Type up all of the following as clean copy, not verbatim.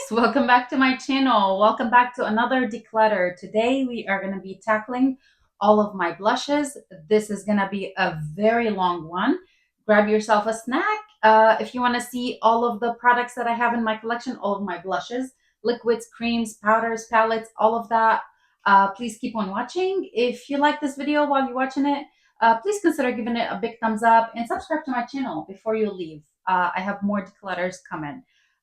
welcome back to my channel. Welcome back to another declutter. Today we are going to be tackling all of my blushes. This is going to be a very long one. Grab yourself a snack. If you want to see all of the products that I have in my collection, all of my blushes, liquids, creams, powders, palettes, all of that, please keep on watching. If you like this video while you're watching it, please consider giving it a big thumbs up and subscribe to my channel before you leave. I have more declutters coming.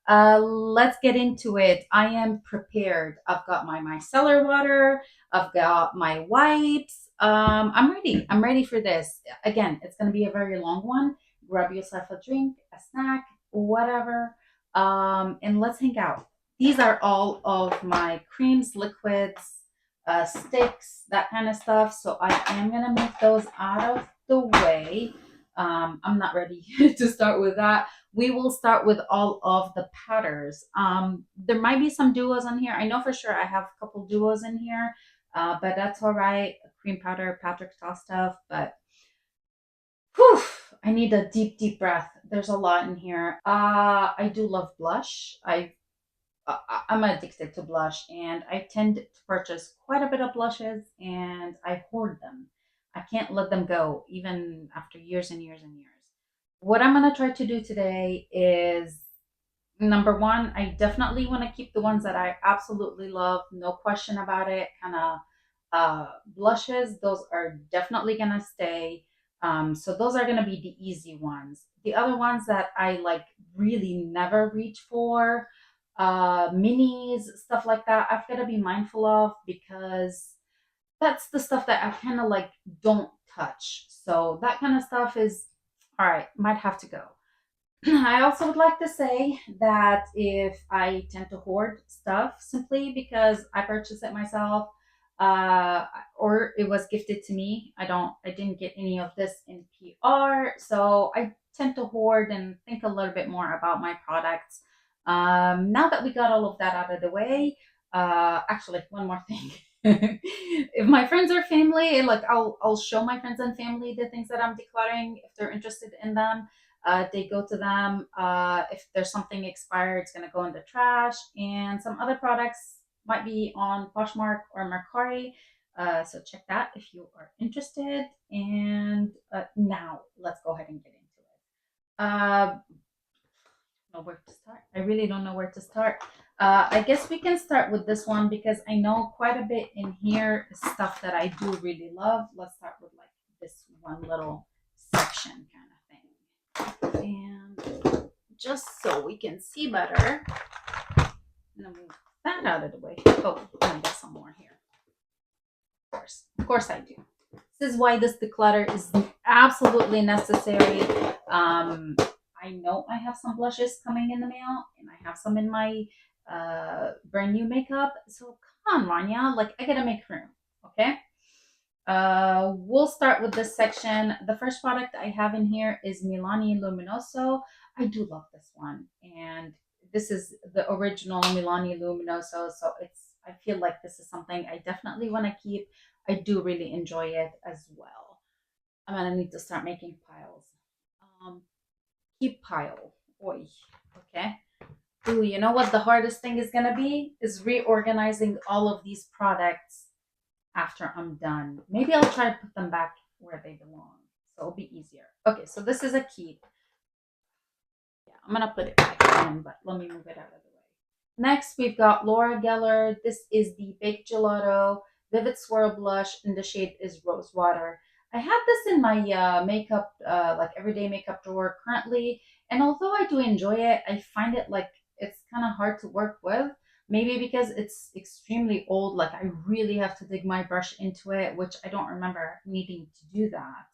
Let's get into it. I am prepared. I've got my micellar water. I've got my wipes. I'm ready. I'm ready for this. Again, it's going to be a very long one. Grab yourself a drink, a snack, whatever, and let's hang out. These are all of my creams, liquids, sticks, that kind of stuff. So I am going to move those out of the way. I'm not ready to start with that. We will start with all of the powders. There might be some duos in here. I know for sure I have a couple duos in here, but that's all right. Cream powder, Patrick Ta stuff, but whew, I need a deep, deep breath. There's a lot in here. I do love blush. I'm addicted to blush, and I tend to purchase quite a bit of blushes, and I hoard them. I can't let them go, even after years and years and years. What I'm going to try to do today is number one, I definitely want to keep the ones that I absolutely love, no question about it. Kind of blushes, those are definitely going to stay. So those are going to be the easy ones. The other ones that I like really never reach for, minis, stuff like that, I've got to be mindful of because that's the stuff that I kind of like don't touch. So that kind of stuff is all right, might have to go. I also would like to say that if I tend to hoard stuff simply because I purchased it myself, uh, or it was gifted to me, I didn't get any of this in PR, so I tend to hoard and think a little bit more about my products. Now that we got all of that out of the way, actually, one more thing. If my friends or family, like I'll show my friends and family the things that I'm decluttering if they're interested in them. They go to them. If there's something expired, it's gonna go in the trash. And some other products might be on Poshmark or Mercari. So check that if you are interested. And now let's go ahead and get into it. Know where to start. I really don't know where to start. I guess we can start with this one because I know quite a bit in here is stuff that I do really love. Let's start with like this one little section kind of thing. And just so we can see better, I'm gonna move that out of the way. Oh, I'm gonna get some more here. Of course I do. This is why this declutter is absolutely necessary. I know I have some blushes coming in the mail, and I have some in my brand new makeup. So come on, Rania, like I gotta make room. Okay. We'll start with this section. The first product I have in here is Milani Luminoso. I do love this one, and this is the original Milani Luminoso. So I feel like this is something I definitely want to keep. I do really enjoy it as well. I'm gonna need to start making piles. Um, Keep pile. Oi. Okay. Ooh, you know what the hardest thing is gonna be? Is reorganizing all of these products after I'm done. Maybe I'll try to put them back where they belong. So it'll be easier. Okay, so this is a keep. Yeah, I'm gonna put it back in, but let me move it out of the way. Next, we've got Laura Geller. This is the Baked Gelato Vivid Swirl Blush, and the shade is Rose Water. I have this in my makeup, like everyday makeup drawer currently, and although I do enjoy it, I find it like it's kind of hard to work with. Maybe because it's extremely old, like I really have to dig my brush into it, which I don't remember needing to do that.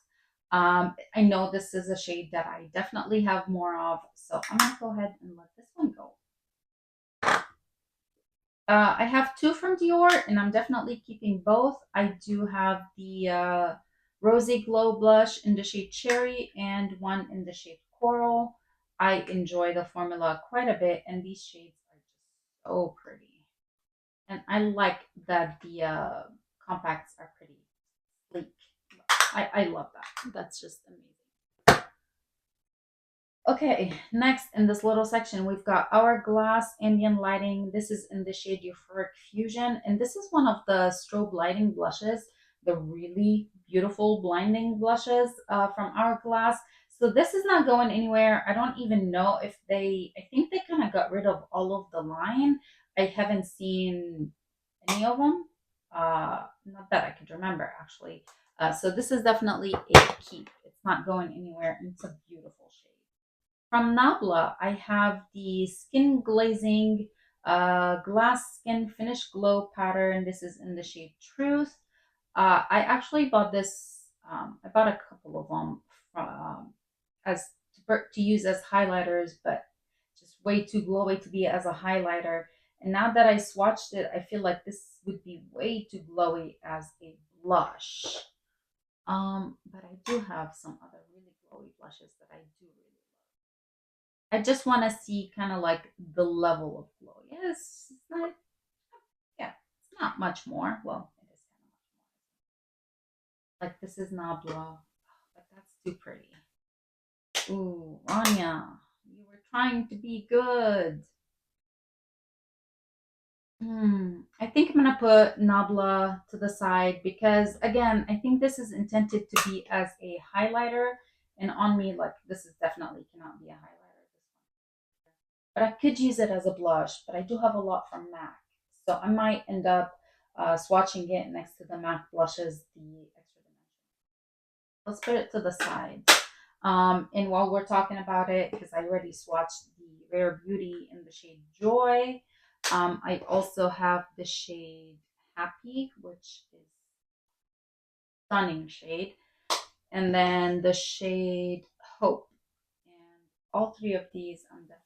I know this is a shade that I definitely have more of, so I'm gonna go ahead and let this one go. I have two from Dior, and I'm definitely keeping both. I do have the Rosy Glow blush in the shade Cherry and one in the shade Coral. I enjoy the formula quite a bit, and these shades are just so pretty. And I like that the compacts are pretty sleek. I love that. That's just amazing. Okay, next in this little section, we've got Hourglass Ambient Lighting. This is in the shade Euphoric Fusion, and this is one of the strobe lighting blushes, the really beautiful blinding blushes from Hourglass. So this is not going anywhere. I don't even know if I think they kind of got rid of all of the line. I haven't seen any of them. Not that I could remember, actually. So this is definitely a keep. It's not going anywhere, and it's a beautiful shade. From Nabla, I have the Skin Glazing Glass Skin Finish Glow Pattern. This is in the shade Truth. I actually bought this, I bought a couple of them as to use as highlighters, but just way too glowy to be as a highlighter. And now that I swatched it, I feel like this would be way too glowy as a blush. But I do have some other really glowy blushes that I do really I just want to see kind of like the level of glow. Yes, it's not, yeah, it's not much more. Well, it is kind of like this is Nabla, but that's too pretty. Ooh, Anya, you were trying to be good. I think I'm gonna put Nabla to the side because again, I think this is intended to be as a highlighter, and on me, like this is definitely cannot be a highlighter. But I could use it as a blush, but I do have a lot from MAC. So I might end up swatching it next to the MAC blushes, the extra dimension. Let's put it to the side. And while we're talking about it, because I already swatched the Rare Beauty in the shade Joy, I also have the shade Happy, which is stunning shade, and then the shade Hope. And all three of these, I'm definitely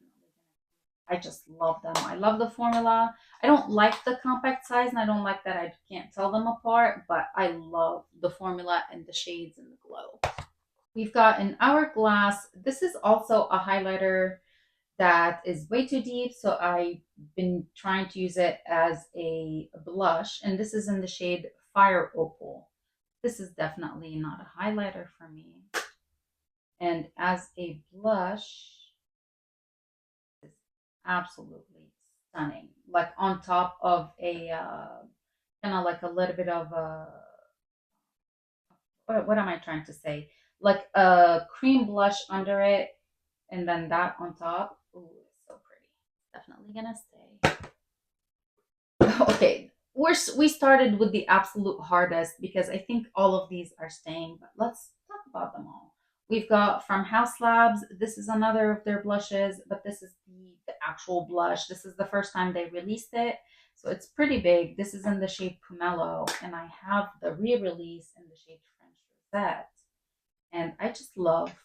I just love them. I love the formula. I don't like the compact size and I don't like that I can't tell them apart, but I love the formula and the shades and the glow. We've got an Hourglass. This is also a highlighter that is way too deep, so I've been trying to use it as a blush, and this is in the shade Fire Opal. This is definitely not a highlighter for me. And as a blush, absolutely stunning. Like on top of a kind of like a little bit of a what am I trying to say? Like a cream blush under it, and then that on top. Ooh, it's so pretty. Definitely gonna stay. Okay, we started with the absolute hardest because I think all of these are staying, but let's talk about them all. We've got from House Labs. This is another of their blushes, but this is the actual blush. This is the first time they released it, so it's pretty big. This is in the shade Pomelo, and I have the re-release in the shade French Rosette, and I just love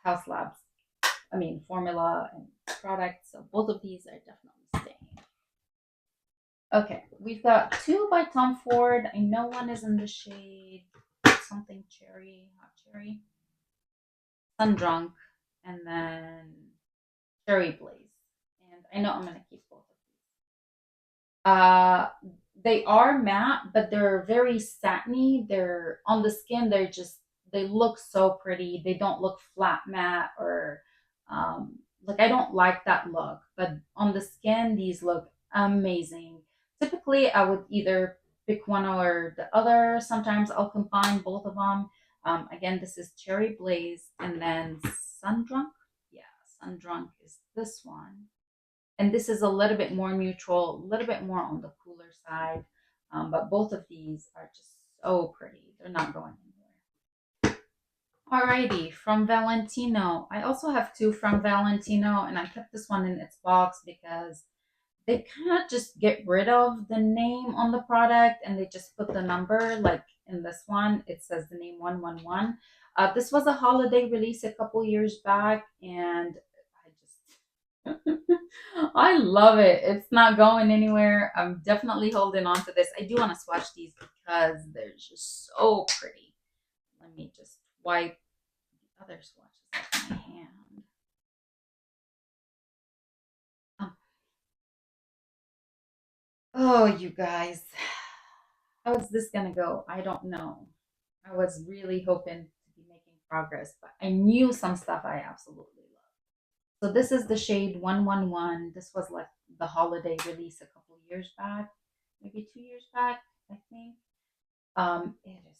House Labs. I mean, formula and products. So both of these are definitely staying. Okay, we've got two by Tom Ford. I know one is in the shade something cherry, hot cherry, sun drunk, and then cherry blaze. And I know I'm gonna keep both of these. They are matte, but they're very satiny. They're on the skin. They look so pretty. They don't look flat matte or like I don't like that look. But on the skin, these look amazing. Typically, I would either pick one or the other. Sometimes I'll combine both of them. Again, this is Cherry Blaze and then Sun Drunk. Yeah, Sun Drunk is this one, and this is a little bit more neutral, a little bit more on the cooler side. But both of these are just so pretty. They're not going anywhere. Alrighty, from Valentino. I also have two from Valentino, and I kept this one in its box because they kind of just get rid of the name on the product and they just put the number. Like in this one, it says the name 111. This was a holiday release a couple years back, and I just I love it. It's not going anywhere. I'm definitely holding on to this. I do want to swatch these because they're just so pretty. Let me just wipe the other swatches off my hand. Um, oh, you guys. How is this gonna go? I don't know. I was really hoping to be making progress, but I knew some stuff I absolutely love. So this is the shade 111. This was like the holiday release a couple years back, maybe 2 years back, I think. It is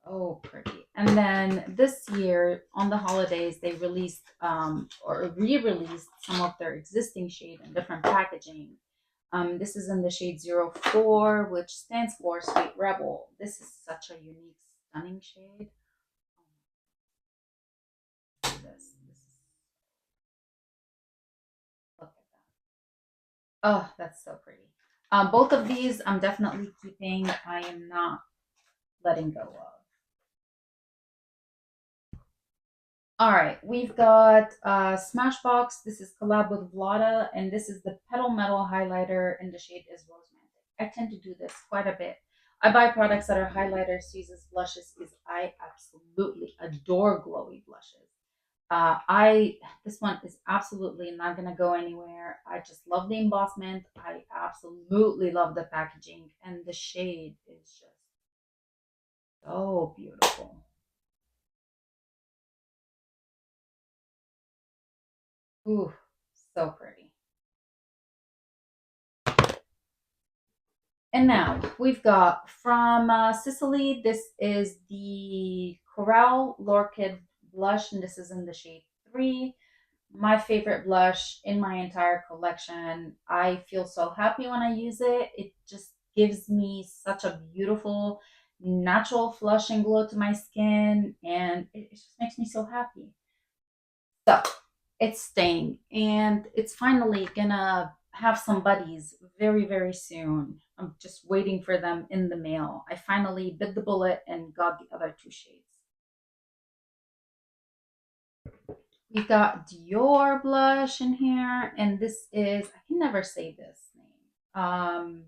so pretty. And then this year on the holidays, they released or re-released some of their existing shade in different packaging. This is in the shade 04, which stands for Sweet Rebel. This is such a unique, stunning shade. This is, look at that. Oh, that's so pretty. Both of these I'm definitely keeping. I am not letting go of. All right, we've got Smashbox. This is collab with Vlada, and this is the Petal Metal highlighter, and the shade is Rosemantic. I tend to do this quite a bit. I buy products that are highlighters, to use as blushes, because I absolutely adore glowy blushes. I This one is absolutely not gonna go anywhere. I just love the embossment. I absolutely love the packaging, and the shade is just so beautiful. Ooh, so pretty. And now we've got from Sicily. This is the Coral Lorchid blush, and this is in the shade 3. My favorite blush in my entire collection. I feel so happy when I use it. It just gives me such a beautiful, natural flush and glow to my skin, and it just makes me so happy. So it's staying, and it's finally gonna have some buddies very, very soon. I'm just waiting for them in the mail. I finally bit the bullet and got the other two shades. We've got Dior blush in here, and this is, I can never say this name.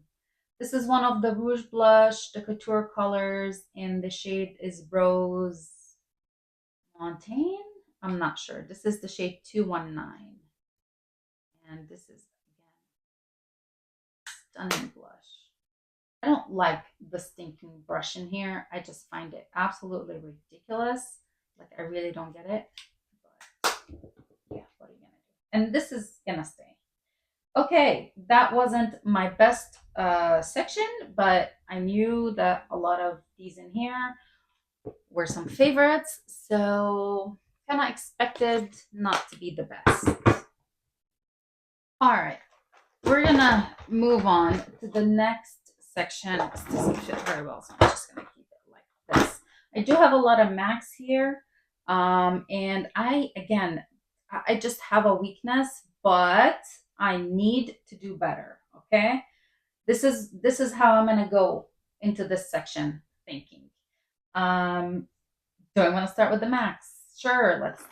This is one of the Rouge blush, the couture colors, and the shade is Rose Montaigne. I'm not sure. This is the shade 219. And this is, again, stunning blush. I don't like the stinking brush in here. I just find it absolutely ridiculous. Like, I really don't get it. But yeah, what are you gonna do? And this is gonna stay. Okay, that wasn't my best section, but I knew that a lot of these in here were some favorites, so kind of expected not to be the best. All right, we're gonna move on to the next section. This doesn't fit very well, so I'm just gonna keep it like this. I do have a lot of MACs here, and I just have a weakness, but I need to do better. Okay, this is how I'm gonna go into this section thinking. Um, do I want to start with the MACs? Sure, let's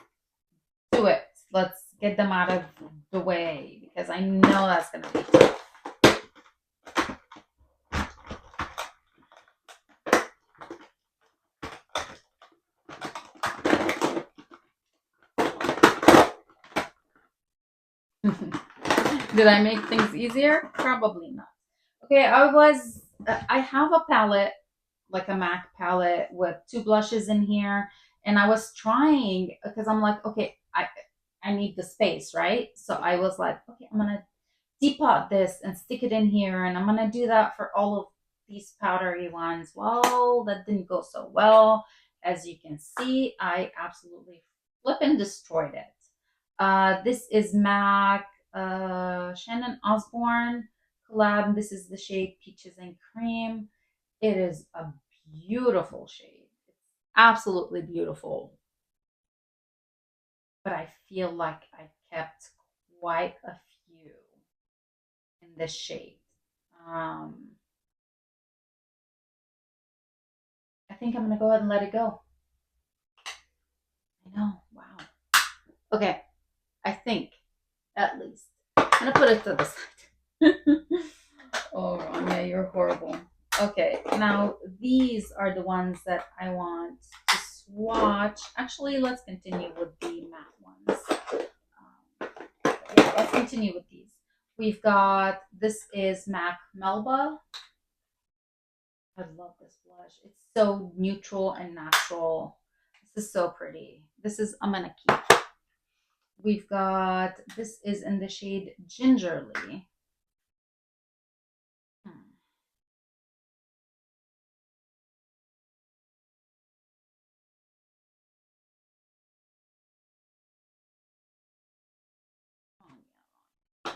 do it. Let's get them out of the way because I know that's gonna be tough. Did I make things easier? Probably not. Okay, I have a palette, like a MAC palette with two blushes in here, and I was trying because I'm like, okay, I need the space, right? So I was like, okay, I'm gonna depot this and stick it in here, and I'm gonna do that for all of these powdery ones. Well, that didn't go so well. As you can see, I absolutely flippin' destroyed it. This is MAC Shannon Osborne collab. This is the shade Peaches and Cream. It is a beautiful shade. It's absolutely beautiful. But I feel like I kept quite a few in this shade. Um, I think I'm gonna go ahead and let it go. I know, wow. Okay, I think at least. I'm gonna put it to the side. Oh, Rania, you're horrible. Okay, now these are the ones that I want to swatch. Actually, let's continue with the matte ones. Yeah, let's continue with these. We've got, this is MAC Melba. I love this blush. It's so neutral and natural. This is so pretty. This is, I'm gonna keep. We've got, this is in the shade Gingerly. Hmm. Oh, yeah.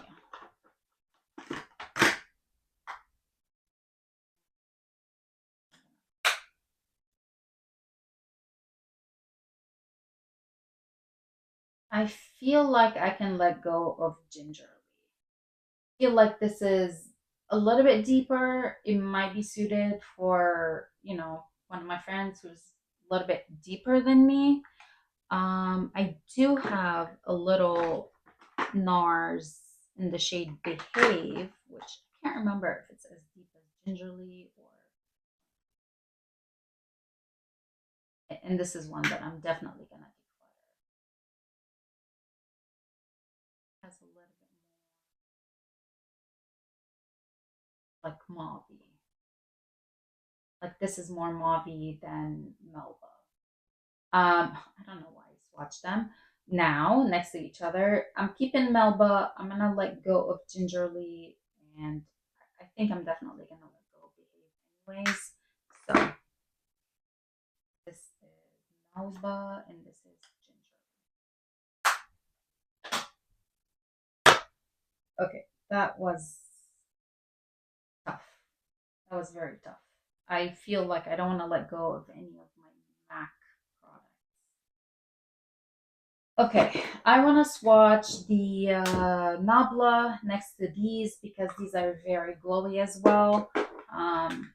I feel like I can let go of Gingerly. I feel like this is a little bit deeper. It might be suited for, one of my friends who's a little bit deeper than me. I do have a little NARS in the shade Behave, which I can't remember if it's as deep as Gingerly or. And this is one that I'm definitely gonna declutter. It has a little bit more like mauve. Like this is more mauve than Melba. I don't know why I swatched them now next to each other. I'm keeping Melba. I'm gonna let go of Gingerly, and I think I'm definitely gonna let go of Behave anyways. So this is Melba, and this is Gingerly. Okay, that was tough. That was very tough. I feel like I don't want to let go of any of my MAC products. Okay, I want to swatch the Nabla next to these because these are very glowy as well. Um,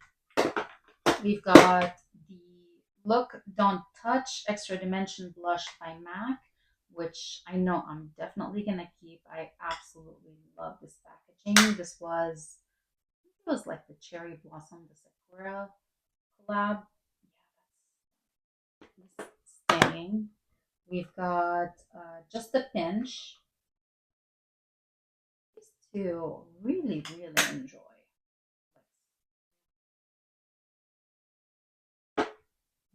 we've got the Look Don't Touch Extra Dimension Blush by MAC, which I know I'm definitely going to keep. I absolutely love this packaging. This was, it was like the Cherry Blossom, the Sakura collab. Yeah, that's staying. We've got Just a Pinch. These two really, really enjoy.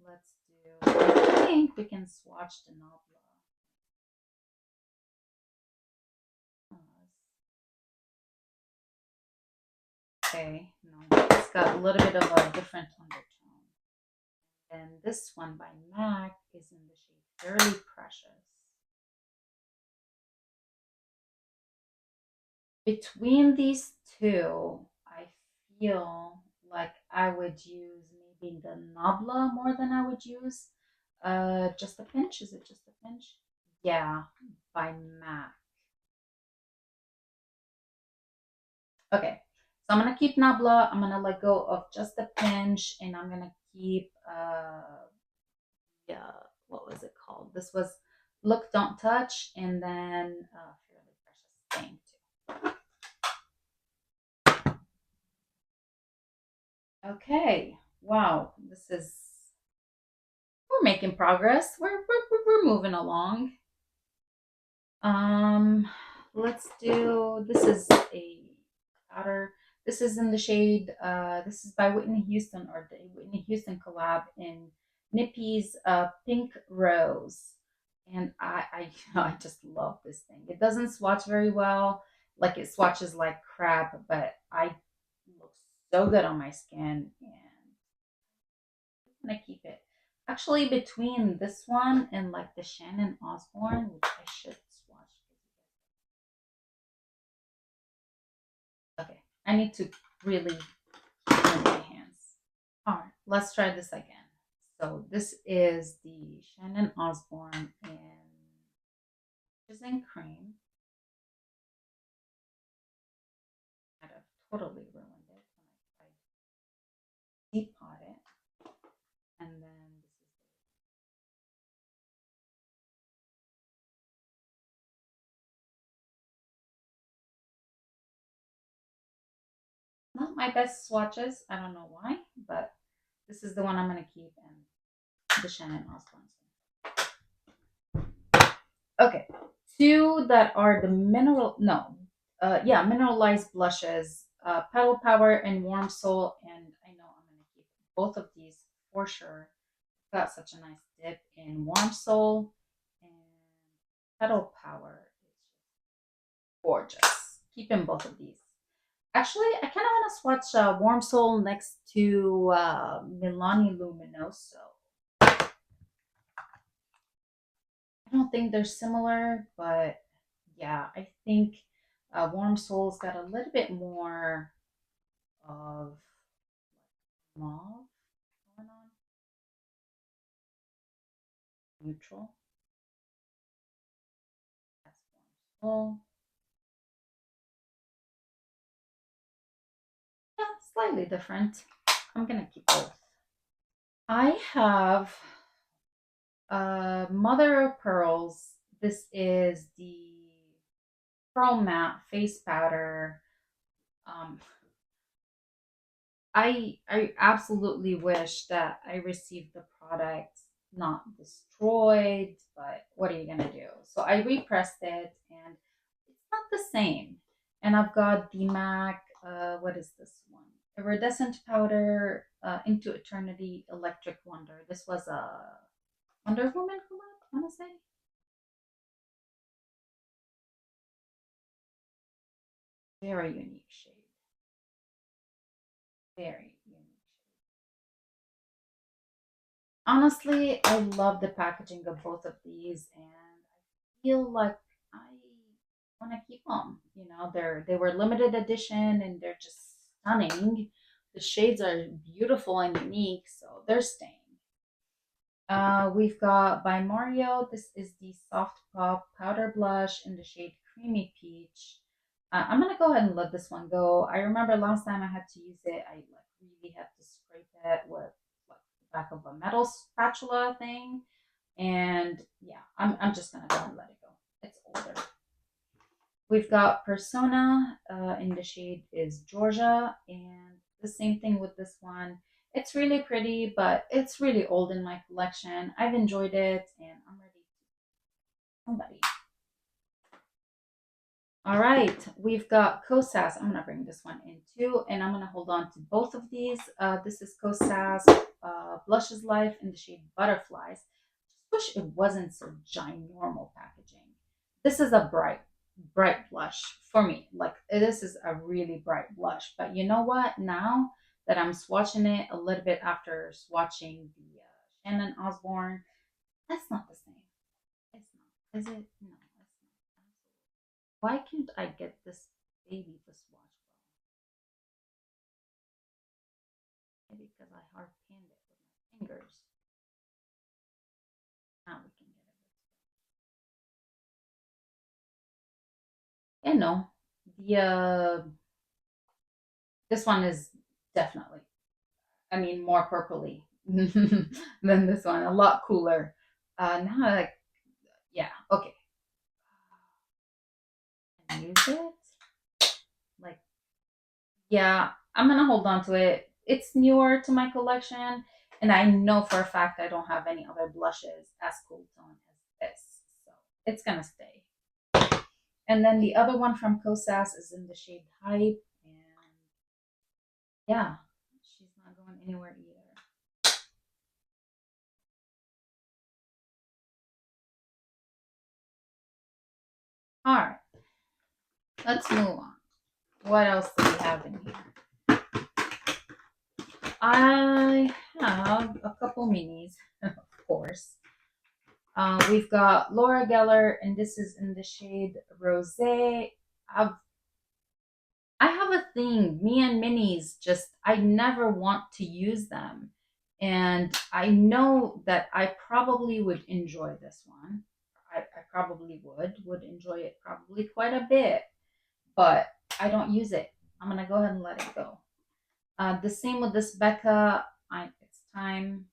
Let's do, I think we can swatch the Nabla. Okay, no, it's got a little bit of a different undertone. And this one by MAC is in the shade Fairly Precious. Between these two, I feel like I would use maybe the Nabla more than I would use Just a Pinch. Is it Just a Pinch? Yeah, by MAC. Okay, so I'm gonna keep Nabla. I'm gonna let go of Just a Pinch, and I'm gonna keep yeah, what was it called? This was Look Don't Touch, and then Fairly Precious thing too. Okay, wow, this is, we're making progress. We're moving along. Um, let's do, this is a powder. This is in the shade, this is by Whitney Houston, or the Whitney Houston collab in Nippy's Pink Rose. And I just love this thing. It doesn't swatch very well, like it swatches like crap, but I looks so good on my skin, and I'm gonna keep it. Actually, between this one and like the Shannon Osborne, which I should swatch. Okay, I need to really clean my hands. All right, let's try this again. So this is the Shannon Osborne in Prison Cream. I'd have totally ruined it when I tried to depot it. And then this is not my best swatches. I don't know why, but this is the one I'm gonna keep, and the Shannon Osborne. Okay, two that are the mineral, no, yeah, mineralized blushes, Petal Power and Warm Soul, and I know I'm gonna keep both of these for sure. Got such a nice dip in Warm Soul, and Petal Power is gorgeous. Keeping both of these. Actually, I kind of want to swatch Warm Soul next to Milani Luminoso. I don't think they're similar, but yeah, I think Warm Soul's got a little bit more of mauve going on, neutral. That's Warm Soul. Yeah, slightly different. I'm gonna keep both. I have Mother of Pearls. This is the Pearl Matte Face Powder. Um, I absolutely wish that I received the product not destroyed, but what are you gonna do? So I repressed it and it's not the same. And I've got the MAC, what is this one? Iridescent powder, Into Eternity Electric Wonder. This was a Wonder Woman collab, I wanna say. Very unique shade. Very unique. Honestly, I love the packaging of both of these, and I feel like I want to keep them. You know, they were limited edition, and they're just stunning. The shades are beautiful and unique, so they're staying. We've got by Mario. This is the Soft Pop Powder Blush in the shade Creamy Peach. I'm gonna go ahead and let this one go. I remember last time I had to use it, I like really had to scrape it with like the back of a metal spatula thing, and yeah, I'm just gonna go and let it go. It's older. We've got Persona in the shade is Georgia, and the same thing with this one. It's really pretty, but it's really old in my collection. I've enjoyed it, and I'm ready to somebody. All right, we've got Kosas. I'm gonna bring this one in too, and I'm gonna hold on to both of these. This is Kosas Blushes Life in the shade Butterflies. Just wish it wasn't so ginormal packaging. This is a bright blush for me. Like this is a really bright blush. But you know what? Now that I'm swatching it a little bit after swatching the Shannon Osborne, that's not the same. It's not. Is it? No, it's not. Why can't I get this baby to swatch well? Maybe because I hard pinned it with my fingers. Now we can get it. And no, the this one is definitely, I mean, more purpley than this one. A lot cooler. Now I like, yeah, okay. And use it. Like, yeah, I'm gonna hold on to it. It's newer to my collection, and I know for a fact I don't have any other blushes as cool tone as this, so it's gonna stay. And then the other one from Kosas is in the shade Hype, and yeah, she's not going anywhere either. All right, let's move on. What else do we have in here? I have a couple minis, of course. We've got Laura Geller, and this is in the shade Rosé. I've, I have a thing. Me and minis, just I never want to use them, and I know that I probably would enjoy this one. I probably would enjoy it probably quite a bit, but I don't use it. I'm gonna go ahead and let it go. The same with this Becca. It's time.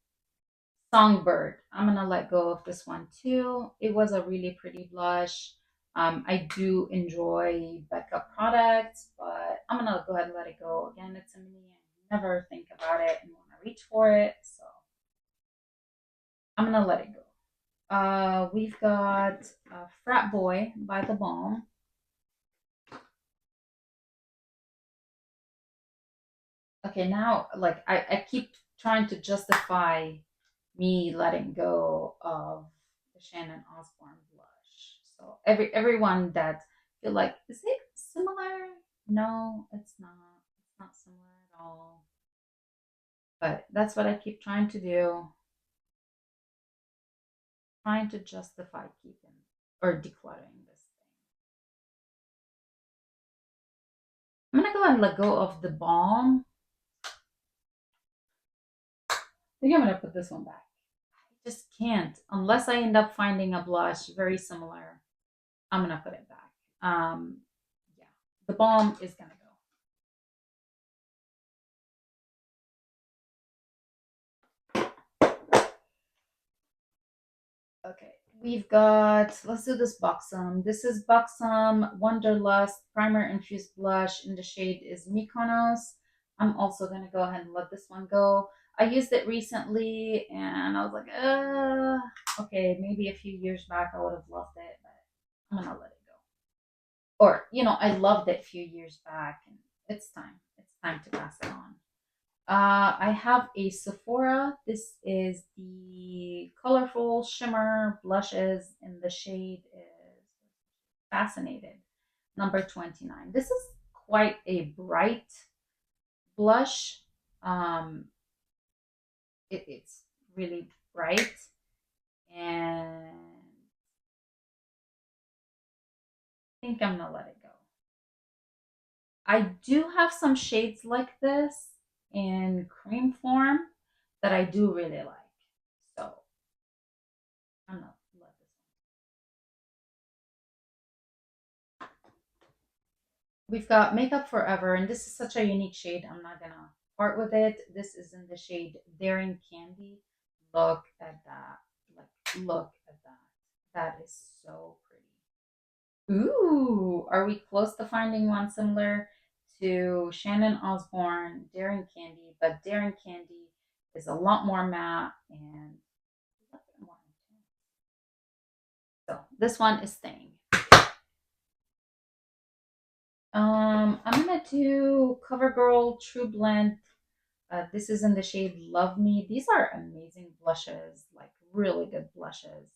Songbird. I'm gonna let go of this one too. It was a really pretty blush. I do enjoy Becca products, but I'm gonna go ahead and let it go. Again, it's a mini. I never think about it and want to reach for it, so I'm gonna let it go. We've got Frat Boy by the Balm. Okay, now like I keep trying to justify me letting go of the Shannon Osborne blush. So everyone that feel like, is it similar? No, it's not. It's not similar at all. But that's what I keep trying to do, trying to justify keeping or decluttering this thing. I'm gonna go and let go of the balm. I think I'm gonna put this one back. I just can't unless I end up finding a blush very similar. I'm gonna put it back. Yeah, the balm is gonna go. Okay, we've got, let's do this Buxom. This is Buxom Wanderlust Primer Infused Blush, and the shade is Mykonos. I'm also going to go ahead and let this one go. I used it recently and I was like, okay, maybe a few years back I would have loved it, but I'm going to let it go. Or, I loved it a few years back and it's time. It's time to pass it on. I have a Sephora. This is the colorful shimmer blushes, and the shade is Fascinated, number 29. This is quite a bright blush. Um, it's really bright, and I think I'm gonna let it go. I do have some shades like this in cream form that I do really like. So I'm gonna let this one. We've got Makeup Forever, and this is such a unique shade. I'm not gonna part with it. This is in the shade Daring Candy. Look at that. Like, look at that. That is so pretty. Ooh, are we close to finding one similar to Shannon Osborne, Daring Candy? But Daring Candy is a lot more matte and a little bit more intense. So this one is staying. I'm gonna do CoverGirl True Blend. This is in the shade Love Me. These are amazing blushes, like really good blushes.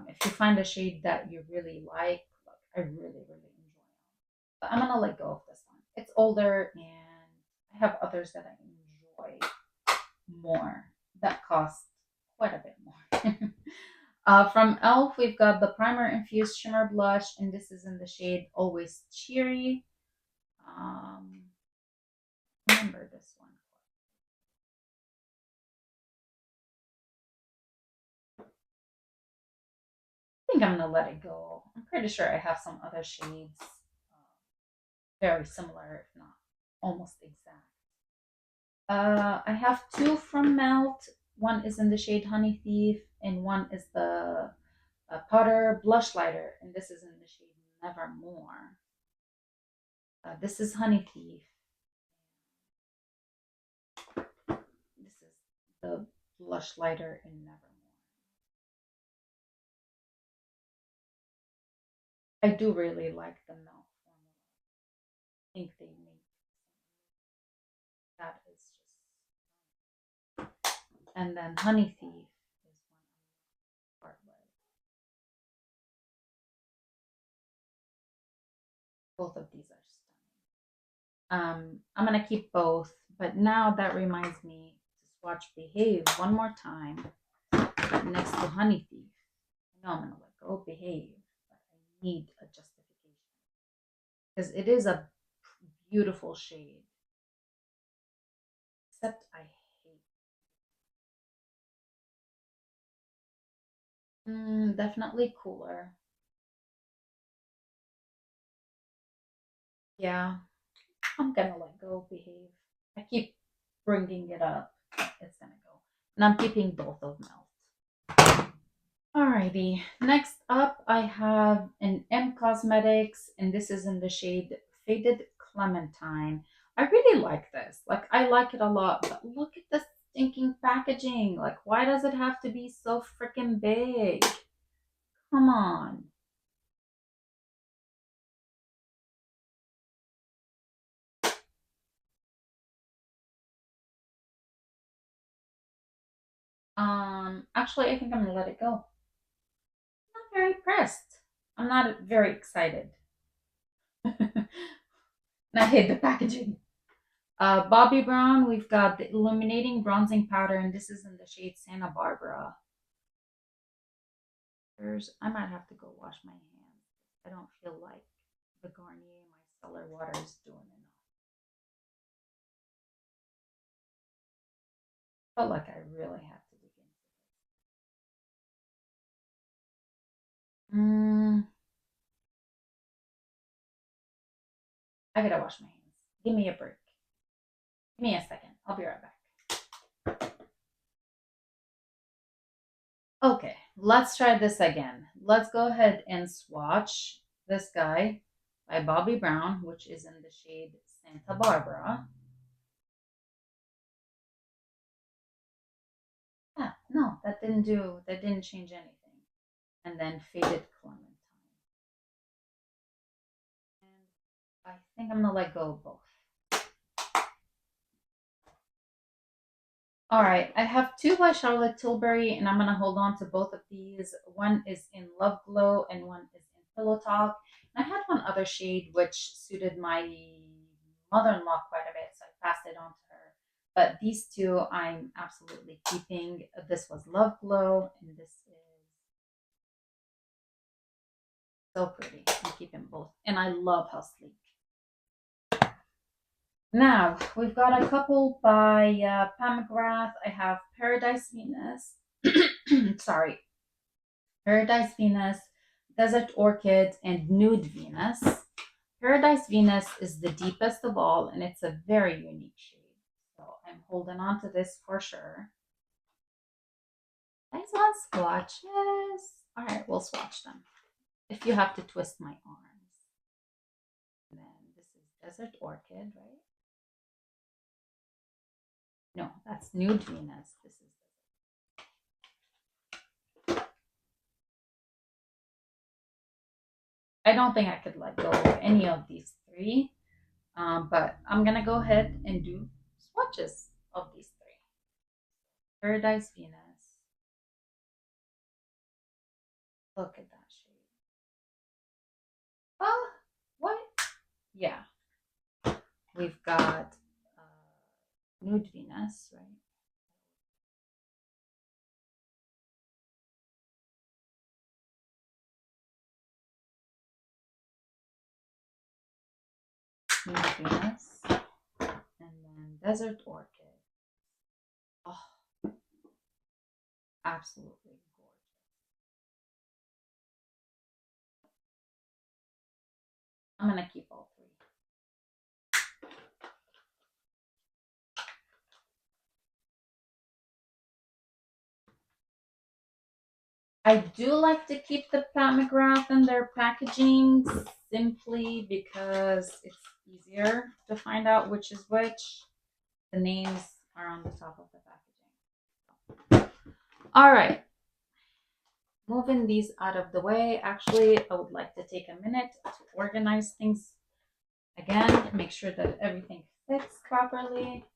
If you find a shade that you really like, look, I really, really enjoy them. But I'm gonna let go of this one. It's older, and I have others that I enjoy more that cost quite a bit more. From e.l.f., we've got the Primer Infused Shimmer Blush, and this is in the shade Always Cheery. Um, remember this one. I think I'm gonna let it go. I'm pretty sure I have some other shades very similar, if not almost exact. I have two from Melt. One is in the shade Honey Thief, and one is the Powder Blush Lighter, and this is in the shade Nevermore. This is Honey Thief. This is the blush lighter in Nevermore. I do really like the Melt formula. I think they make that is just. And then Honey Thief is one I'm part with. Both of these are stunning. I'm gonna keep both, but now that reminds me to swatch Behave one more time next to Honey Thief. I know I'm gonna let go of Behave, but I need a justification because it is a beautiful shade. Except I hate. Definitely cooler. Yeah, I'm gonna let go of Behave. I keep bringing it up. It's gonna go. And I'm keeping both of Melt. Alrighty, next up I have an M Cosmetics, and this is in the shade Faded Clementine. I really like this. Like, I like it a lot, but look at the stinking packaging. Like, why does it have to be so freaking big? Come on. Actually, I think I'm gonna let it go. Not very pressed. I'm not very excited. And I hate the packaging. Bobbi Brown, we've got the Illuminating Bronzing Powder, and this is in the shade Santa Barbara. I might have to go wash my hands. I don't feel like the Garnier micellar water is doing enough. Felt like I really have to dig in. I gotta wash my hands. Give me a break. Give me a second. I'll be right back. Okay, let's try this again. Let's go ahead and swatch this guy by Bobbi Brown, which is in the shade Santa Barbara. Yeah, no, that didn't change anything. And then Faded Clementine. And I think I'm gonna let go of both. All right, I have two by Charlotte Tilbury, and I'm gonna hold on to both of these. One is in Love Glow, and one is in Pillow Talk. And I had one other shade which suited my mother-in-law quite a bit, so I passed it on to her. But these two I'm absolutely keeping. This was Love Glow, and this is so pretty. I'm keeping both, and I love how sleek. Now, we've got a couple by Pat McGrath. I have Paradise Venus. Sorry. Paradise Venus, Desert Orchid, and Nude Venus. Paradise Venus is the deepest of all, and it's a very unique shade. So I'm holding on to this for sure. Nice on swatches. All right, we'll swatch them. If you have to twist my arms. And then this is Desert Orchid, right? No, that's Nude Venus. This is. I don't think I could let go of any of these three, but I'm gonna go ahead and do swatches of these three. Paradise Venus. Look at that shade. Oh, what? Yeah. We've got Nude Venus, right? Nude Venus. And then Desert Orchid. Oh, absolutely gorgeous. I'm going to keep all three. I do like to keep the Pat McGrath in their packaging simply because it's easier to find out which is which. The names are on the top of the packaging. All right. Moving these out of the way, actually, I would like to take a minute to organize things again, make sure that everything fits properly.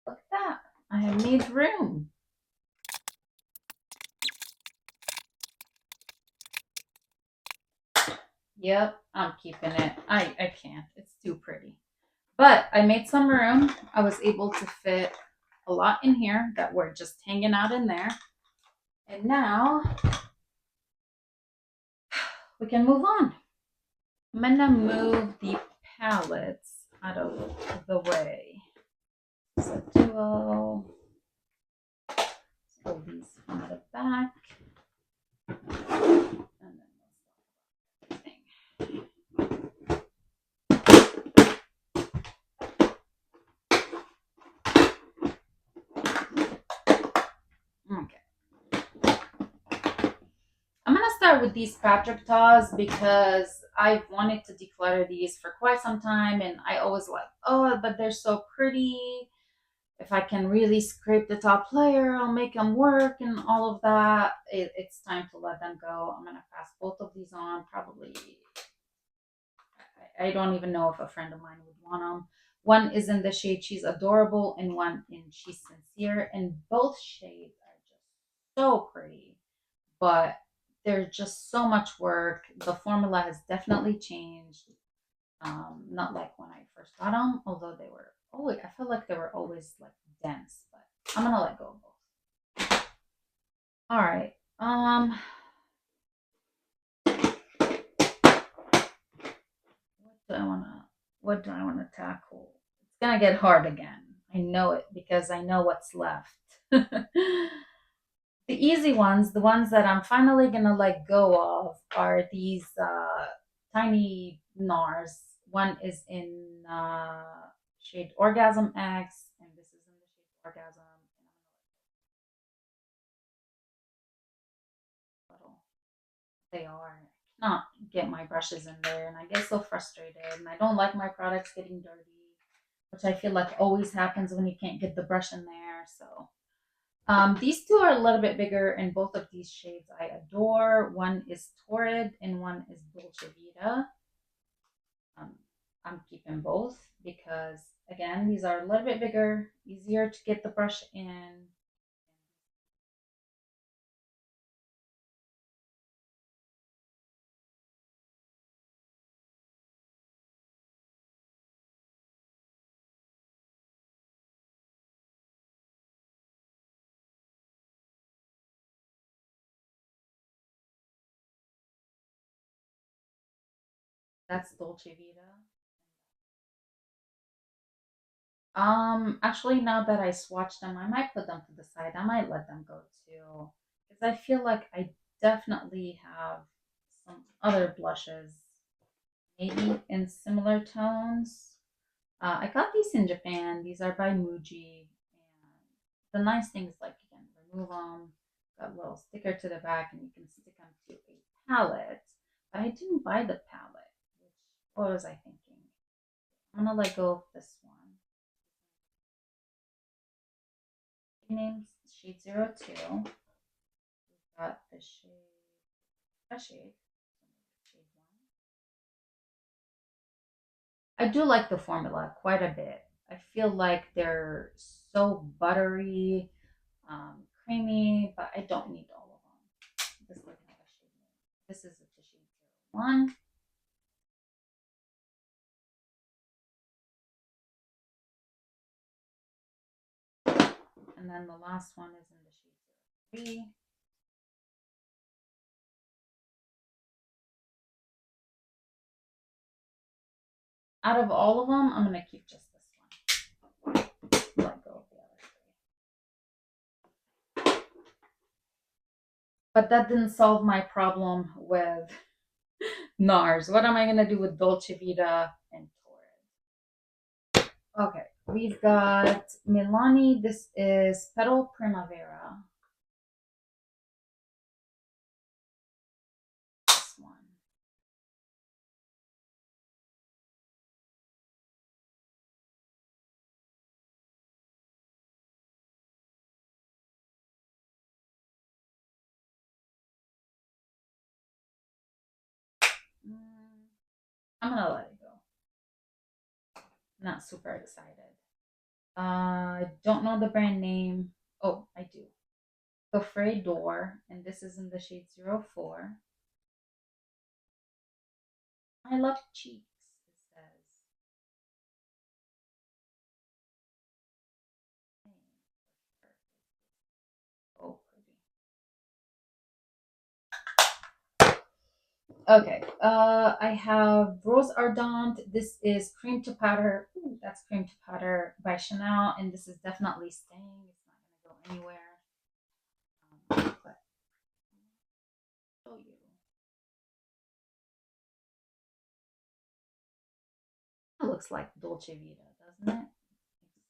Look at that. I have made room. Yep, I'm keeping it. I can't. It's too pretty. But I made some room. I was able to fit a lot in here that were just hanging out in there. And now we can move on. I'm gonna move the palettes out of the way. So duo. Pull these from the back. And then okay. I'm gonna start with these Patrick Taws because I've wanted to declutter these for quite some time, and I always like, oh, but they're so pretty. If I can really scrape the top layer, I'll make them work and all of that. It's time to let them go. I'm gonna pass both of these on. Probably, I don't even know if a friend of mine would want them. One is in the shade She's Adorable, and one in She's Sincere, and both shades are just so pretty. but there's just so much work. The formula has definitely changed. Not like when I first got them, although they were always, I feel like they were always like dense, but I'm gonna let go of both. All right. Do I wanna what do I wanna tackle? It's gonna get hard again. I know it because I know what's left. The easy ones, the ones that I'm finally gonna let go of, are these tiny NARS. One is in shade Orgasm X, and this is in the shade Orgasm. Little they are. I cannot get my brushes in there, and I get so frustrated. And I don't like my products getting dirty, which I feel like always happens when you can't get the brush in there. So these two are a little bit bigger, and both of these shades I adore. One is Torrid, and one is Dolce Vita. Um, I'm keeping both because, again, these are a little bit bigger, easier to get the brush in. That's Dolce Vita. Actually, now that I swatched them, I might put them to the side. I might let them go too, because I feel like I definitely have some other blushes, maybe in similar tones. I got these in Japan. These are by Muji, and the nice thing is, like, you can remove them. Got a little sticker to the back, and you can stick them to a palette. But I didn't buy the palette. Which, what was I thinking? I'm gonna let go of this one. Names shade 02. We've got the shade 1. I do like the formula quite a bit. I feel like they're so buttery, creamy, but I don't need all of them. This doesn't have a shade name. This is the shade 01. And then the last one is in the shade 03. Out of all of them, I'm going to keep just this one. Let go of the other three. But that didn't solve my problem with NARS. What am I going to do with Dolce Vita and Torrid? Okay, we've got Milani. This is Petal Primavera. This one. I'm going to let it go. Not super excited. I don't know the brand name. Oh, I do. Coffret Door, and this is in the shade 04. I love cheeks, it says. Oh, pretty. Okay, I have Rose Ardente. This is Cream to Powder. Ooh, that's Cream to Powder by Chanel, and this is definitely staying. It's not going to go anywhere. But I'll show you. It looks like Dolce Vita, doesn't it?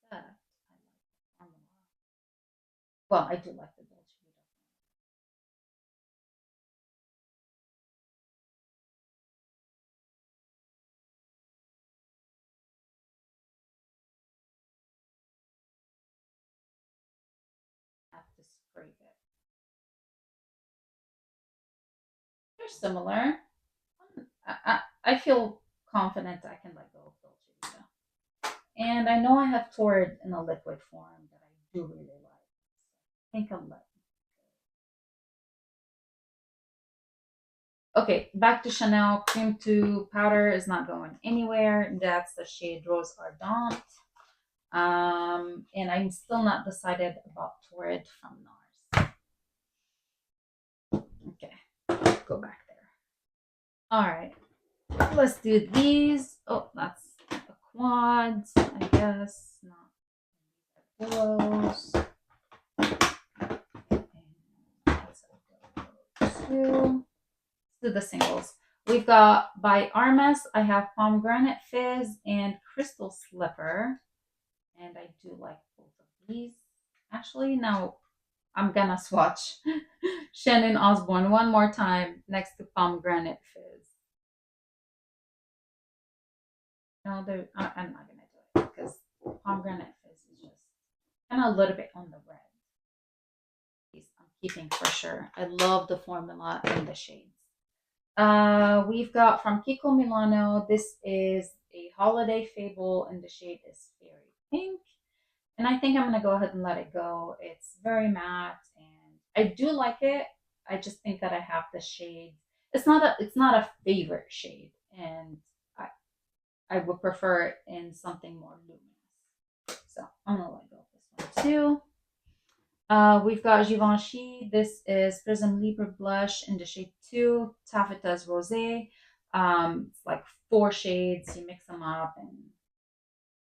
Except I like the formula. Well, I do like the Dolce Vita. I have to scrape it. They're similar. I feel confident I can let go of Dolce Vita. And I know I have Torrid in a liquid form that I do really like. I think I'm letting Okay, back to Chanel. Cream to powder is not going anywhere. That's the shade Rose Ardente. And I'm still not decided about Torrid from NARS. Okay, go back there. All right, let's do these. Oh, that's a quad, I guess. Not pillows. Two. Let's do the singles. We've got by Armas, I have Pomegranate Fizz and Crystal Slipper. And I do like both of these. Actually, now I'm gonna swatch Shannon Osborne one more time next to Pomegranate Fizz. No, I'm not gonna do it because Pomegranate Fizz is just kind of a little bit on the red. These I'm keeping for sure. I love the formula and the shades. We've got from Kiko Milano. This is a holiday fable, and the shade is Fairy Pink. And I think I'm gonna go ahead and let it go. It's very matte, and I do like it. I just think that I have the shade. It's not a favorite shade, and I I would prefer it in something more luminous. So I'm gonna let go of this one too. We've got Givenchy. This is Prism Libre Blush in the shade 2, Taffeta's Rosé. It's like 4 shades. You mix them up, and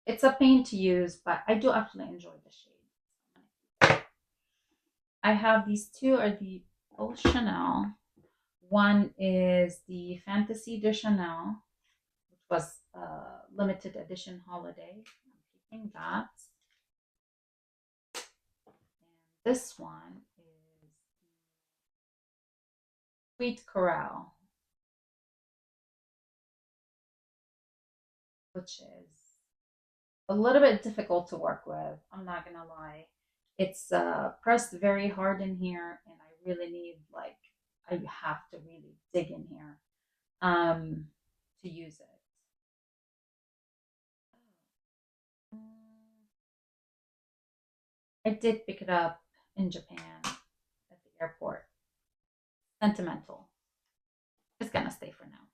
it's a pain to use, but I do actually enjoy the shade. I have these two are the old Chanel. One is the Fantasy de Chanel, which was a limited edition holiday. I'm keeping that. And this one is Sweet Corral, which is a little bit difficult to work with. I'm not gonna lie. It's pressed very hard in here, and I really need I have to really dig in here to use it. I did pick it up in Japan at the airport. Sentimental. It's gonna stay for now.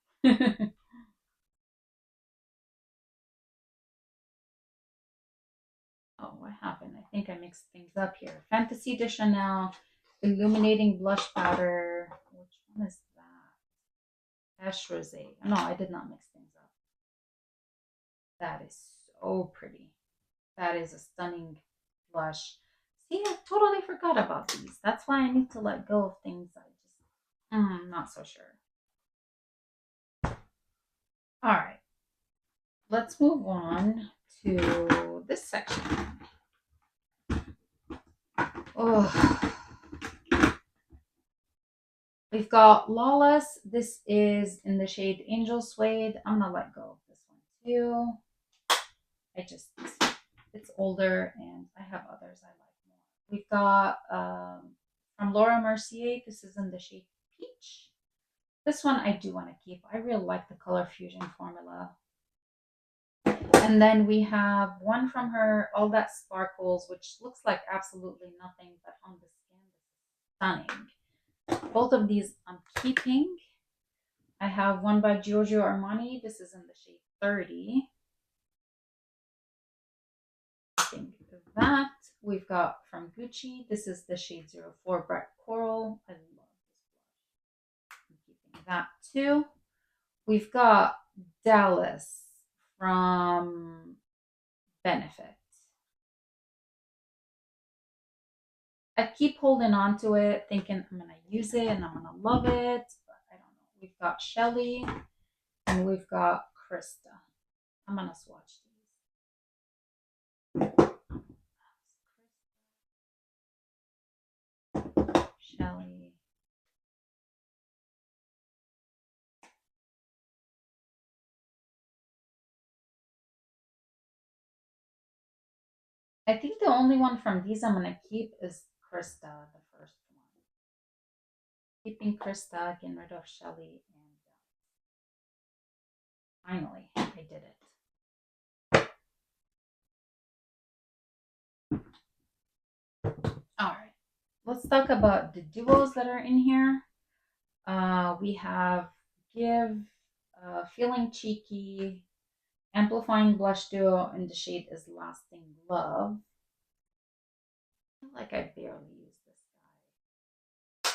Oh, what happened? I think I mixed things up here. Fantasy de Chanel, illuminating blush powder. Which one is that? Ash Rosé. No, I did not mix things up. That is so pretty. That is a stunning blush. See, I totally forgot about these. That's why I need to let go of things I just, not so sure. All right, let's move on to this section. Oh, we've got Lawless. This is in the shade Angel Suede. I'm gonna let go of this one too. It's older and I have others I like more. We've got from Laura Mercier. This is in the shade Peach. This one I do want to keep. I really like the color fusion formula. And then we have one from her, All That Sparkles, which looks like absolutely nothing, but on the skin, stunning. Both of these I'm keeping. I have one by Giorgio Armani. This is in the shade 30. That we've got from Gucci. This is the shade 04 Bright Coral. I love this blush. I'm keeping that too. We've got Dallas from Benefit. I keep holding on to it, thinking I'm gonna use it and I'm gonna love it, but I don't know. We've got Shelly and we've got Krista. I'm gonna swatch these. Shelly. I think the only one from these I'm gonna keep is Krista, the first one. Keeping Krista, getting rid of Shelly, and finally, I did it. All right, let's talk about the duos that are in here. We have Give, Feeling Cheeky, Amplifying Blush Duo, and the shade is Lasting Love. I feel like I barely use this guy.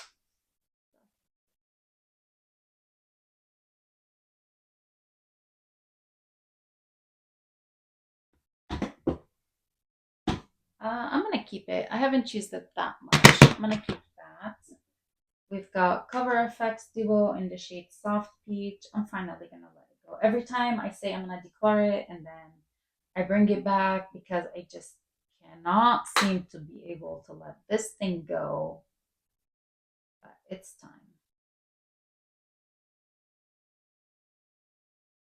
I'm gonna keep it. I haven't used it that much. I'm gonna keep that. We've got Cover FX Duo in the shade Soft Peach. I'm finally gonna let it go. Every time I say I'm gonna declare it and then I bring it back because I just cannot seem to be able to let this thing go. But it's time.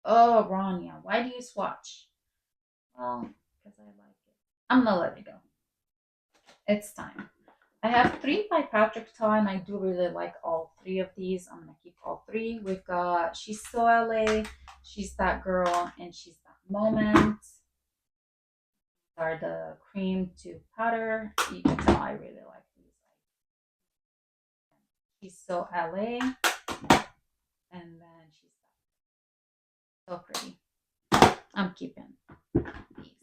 Oh, Rania, why do you swatch? Well, because I like it. I'm gonna let it go. It's time. I have three by Patrick Ta, and I do really like all three of these. I'm gonna keep all three. We've got She's So LA, She's That Girl, and She's That Moment. Are the cream to powder. You can tell I really like these. She's So LA, and then She's so pretty. I'm keeping these.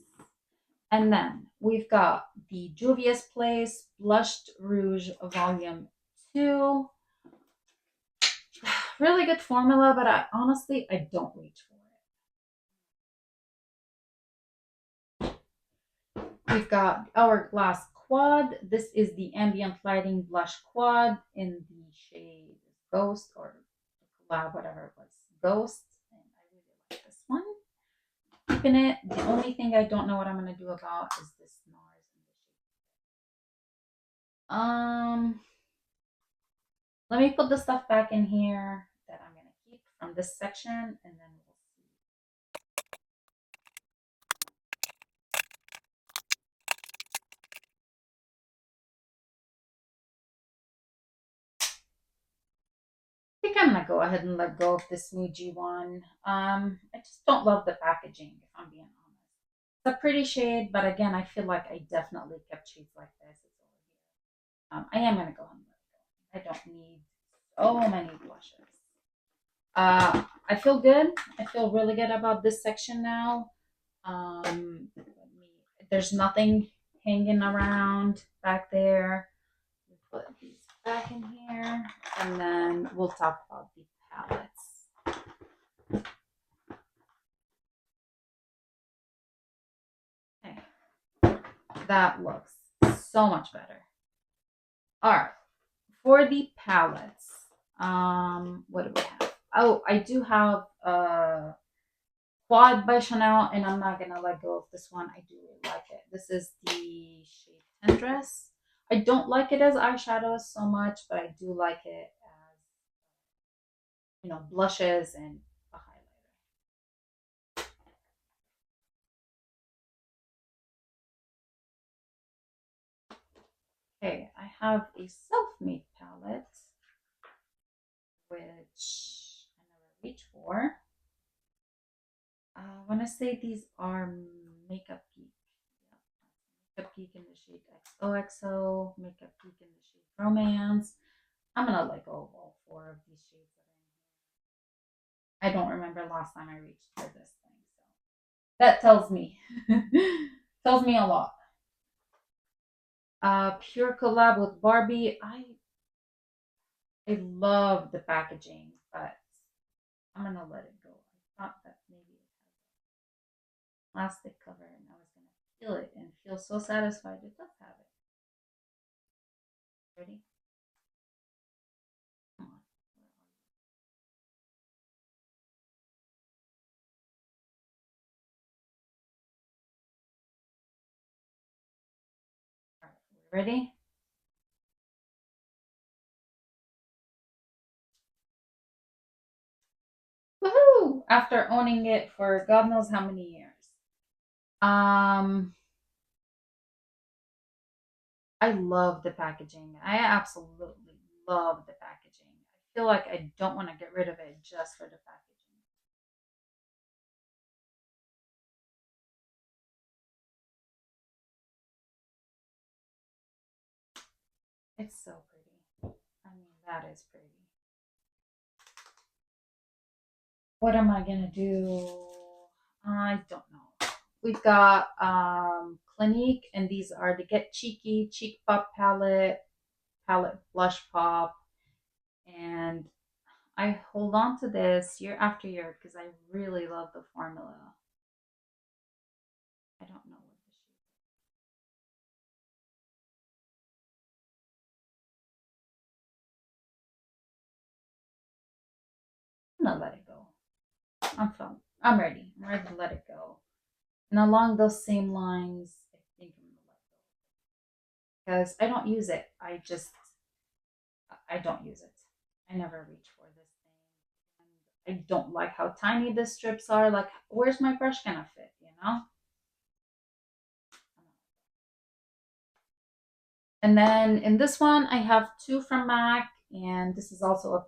And then we've got the Juvia's Place Blushed Rouge Volume 2. Really good formula, but I don't reach for it. We've got Hourglass Quad. This is the Ambient Lighting Blush Quad in the shade Ghost or Collab, whatever it was, Ghost. And I really like this one. Keeping it. The only thing I don't know what I'm going to do about is this NARS in the shade. Let me put the stuff back in here that I'm going to keep from this section, and then we'll see. I think I'm going to go ahead and let go of this Muji one. I just don't love the packaging, if I'm being honest. It's a pretty shade, but again, I feel like I definitely kept shades like this. It's over here. I am going to go ahead and let go. I don't need so many blushes. I feel good. I feel really good about this section now. There's nothing hanging around back there. Put these back in here, and then we'll talk about the palettes. Okay, that looks so much better. All right, for the palettes, what do we have? Oh, I do have Quad by Chanel, and I'm not gonna let go of this one. I do really like it. This is the shade Tendress. I don't like it as eyeshadow so much, but I do like it as blushes and a highlighter. Okay, I have a self-made palette, which I never reach for. I want to say these are Makeup Peak. Yeah. Makeup Peak in the shade XOXO, Makeup Peak in the shade Romance. I'm gonna let go of all four of these shades that I don't remember last time I reached for this thing. So that tells me tells me a lot. Pure collab with Barbie. I love the packaging, but I'm gonna let it go. I thought that maybe it had a plastic cover and I was gonna feel it and feel so satisfied. It does have it. Ready? Come on. All right, ready? Woohoo! After owning it for God knows how many years. Um, I love the packaging. I absolutely love the packaging. I feel like I don't want to get rid of it just for the packaging. It's so pretty. I mean, that is pretty. What am I gonna do? I don't know. We've got Clinique, and these are the Get Cheeky Cheek Pop palette blush pop, and I hold on to this year after year because I really love the formula. I don't know what the shade. I'm gonna let it go. I'm fine. I'm ready. I'm ready to let it go. And along those same lines, I think I'm gonna let go because I don't use it. I don't use it. I never reach for this thing. And I don't like how tiny the strips are. Like, where's my brush gonna fit, you know? And then in this one, I have two from MAC, and this is also a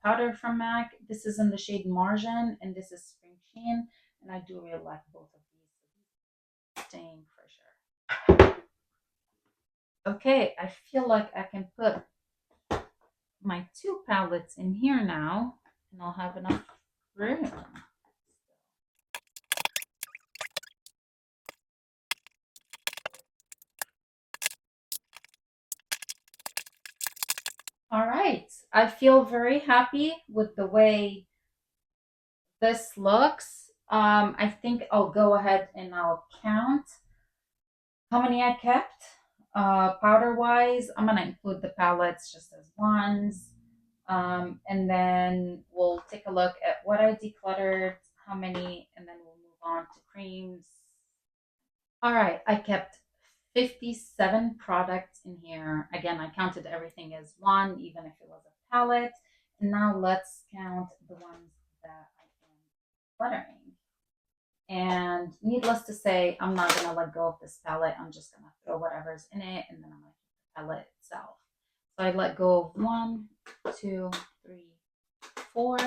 powder from MAC. This is in the shade Margin, and this is Spring Sheen, and I do really like both of these. Staying for sure. Okay, I feel like I can put my two palettes in here now, and I'll have enough room. All right, I feel very happy with the way this looks. I think I'll go ahead and I'll count how many I kept. Powder wise, I'm gonna include the palettes just as ones. And then we'll take a look at what I decluttered, how many, and then we'll move on to creams. All right, I kept 57 products in here. Again, I counted everything as one, even if it was a palette. And now let's count the ones that I am cluttering. And needless to say, I'm not going to let go of this palette. I'm just going to throw whatever's in it, and then I'm going to keep the palette itself. So I let go of 1, 2, 3, 4,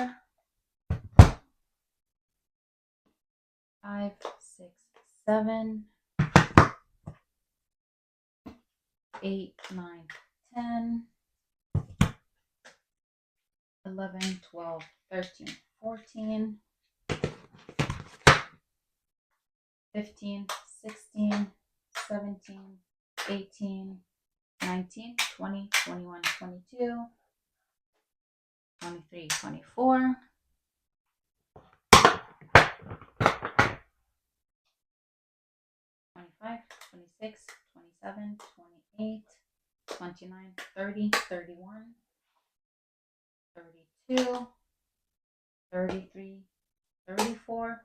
5, 6, 7, 8, 9, 10, 11, 12, 13, 14, 15, 16, 17, 18, 19, 20, 21, 22, 23, 24, 25, 26, 27, 28, 29, 30, 31, 32, 33, 34,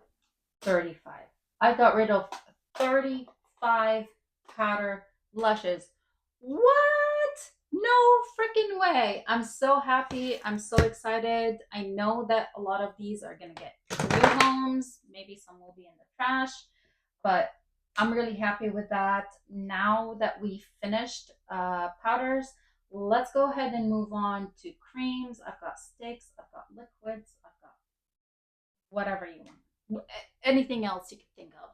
35. I got rid of 35 powder blushes. What? No freaking way. I'm so happy. I'm so excited. I know that a lot of these are going to get new homes. Maybe some will be in the trash, but I'm really happy with that. Now that we finished powders, let's go ahead and move on to creams. I've got sticks, I've got liquids, I've got whatever you want. Anything else you can think of.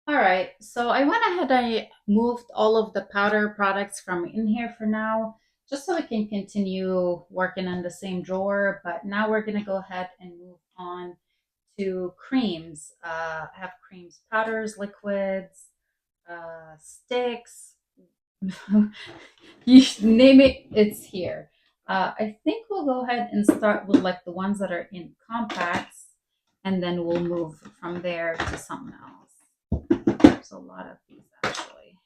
All right, so I went ahead, I moved all of the powder products from in here for now, just so we can continue working in the same drawer. But now we're gonna go ahead and move on to creams. I have creams, powders, liquids, sticks. You name it, it's here. I think we'll go ahead and start with like the ones that are in compacts, and then we'll move from there to something else. There's a lot of these actually.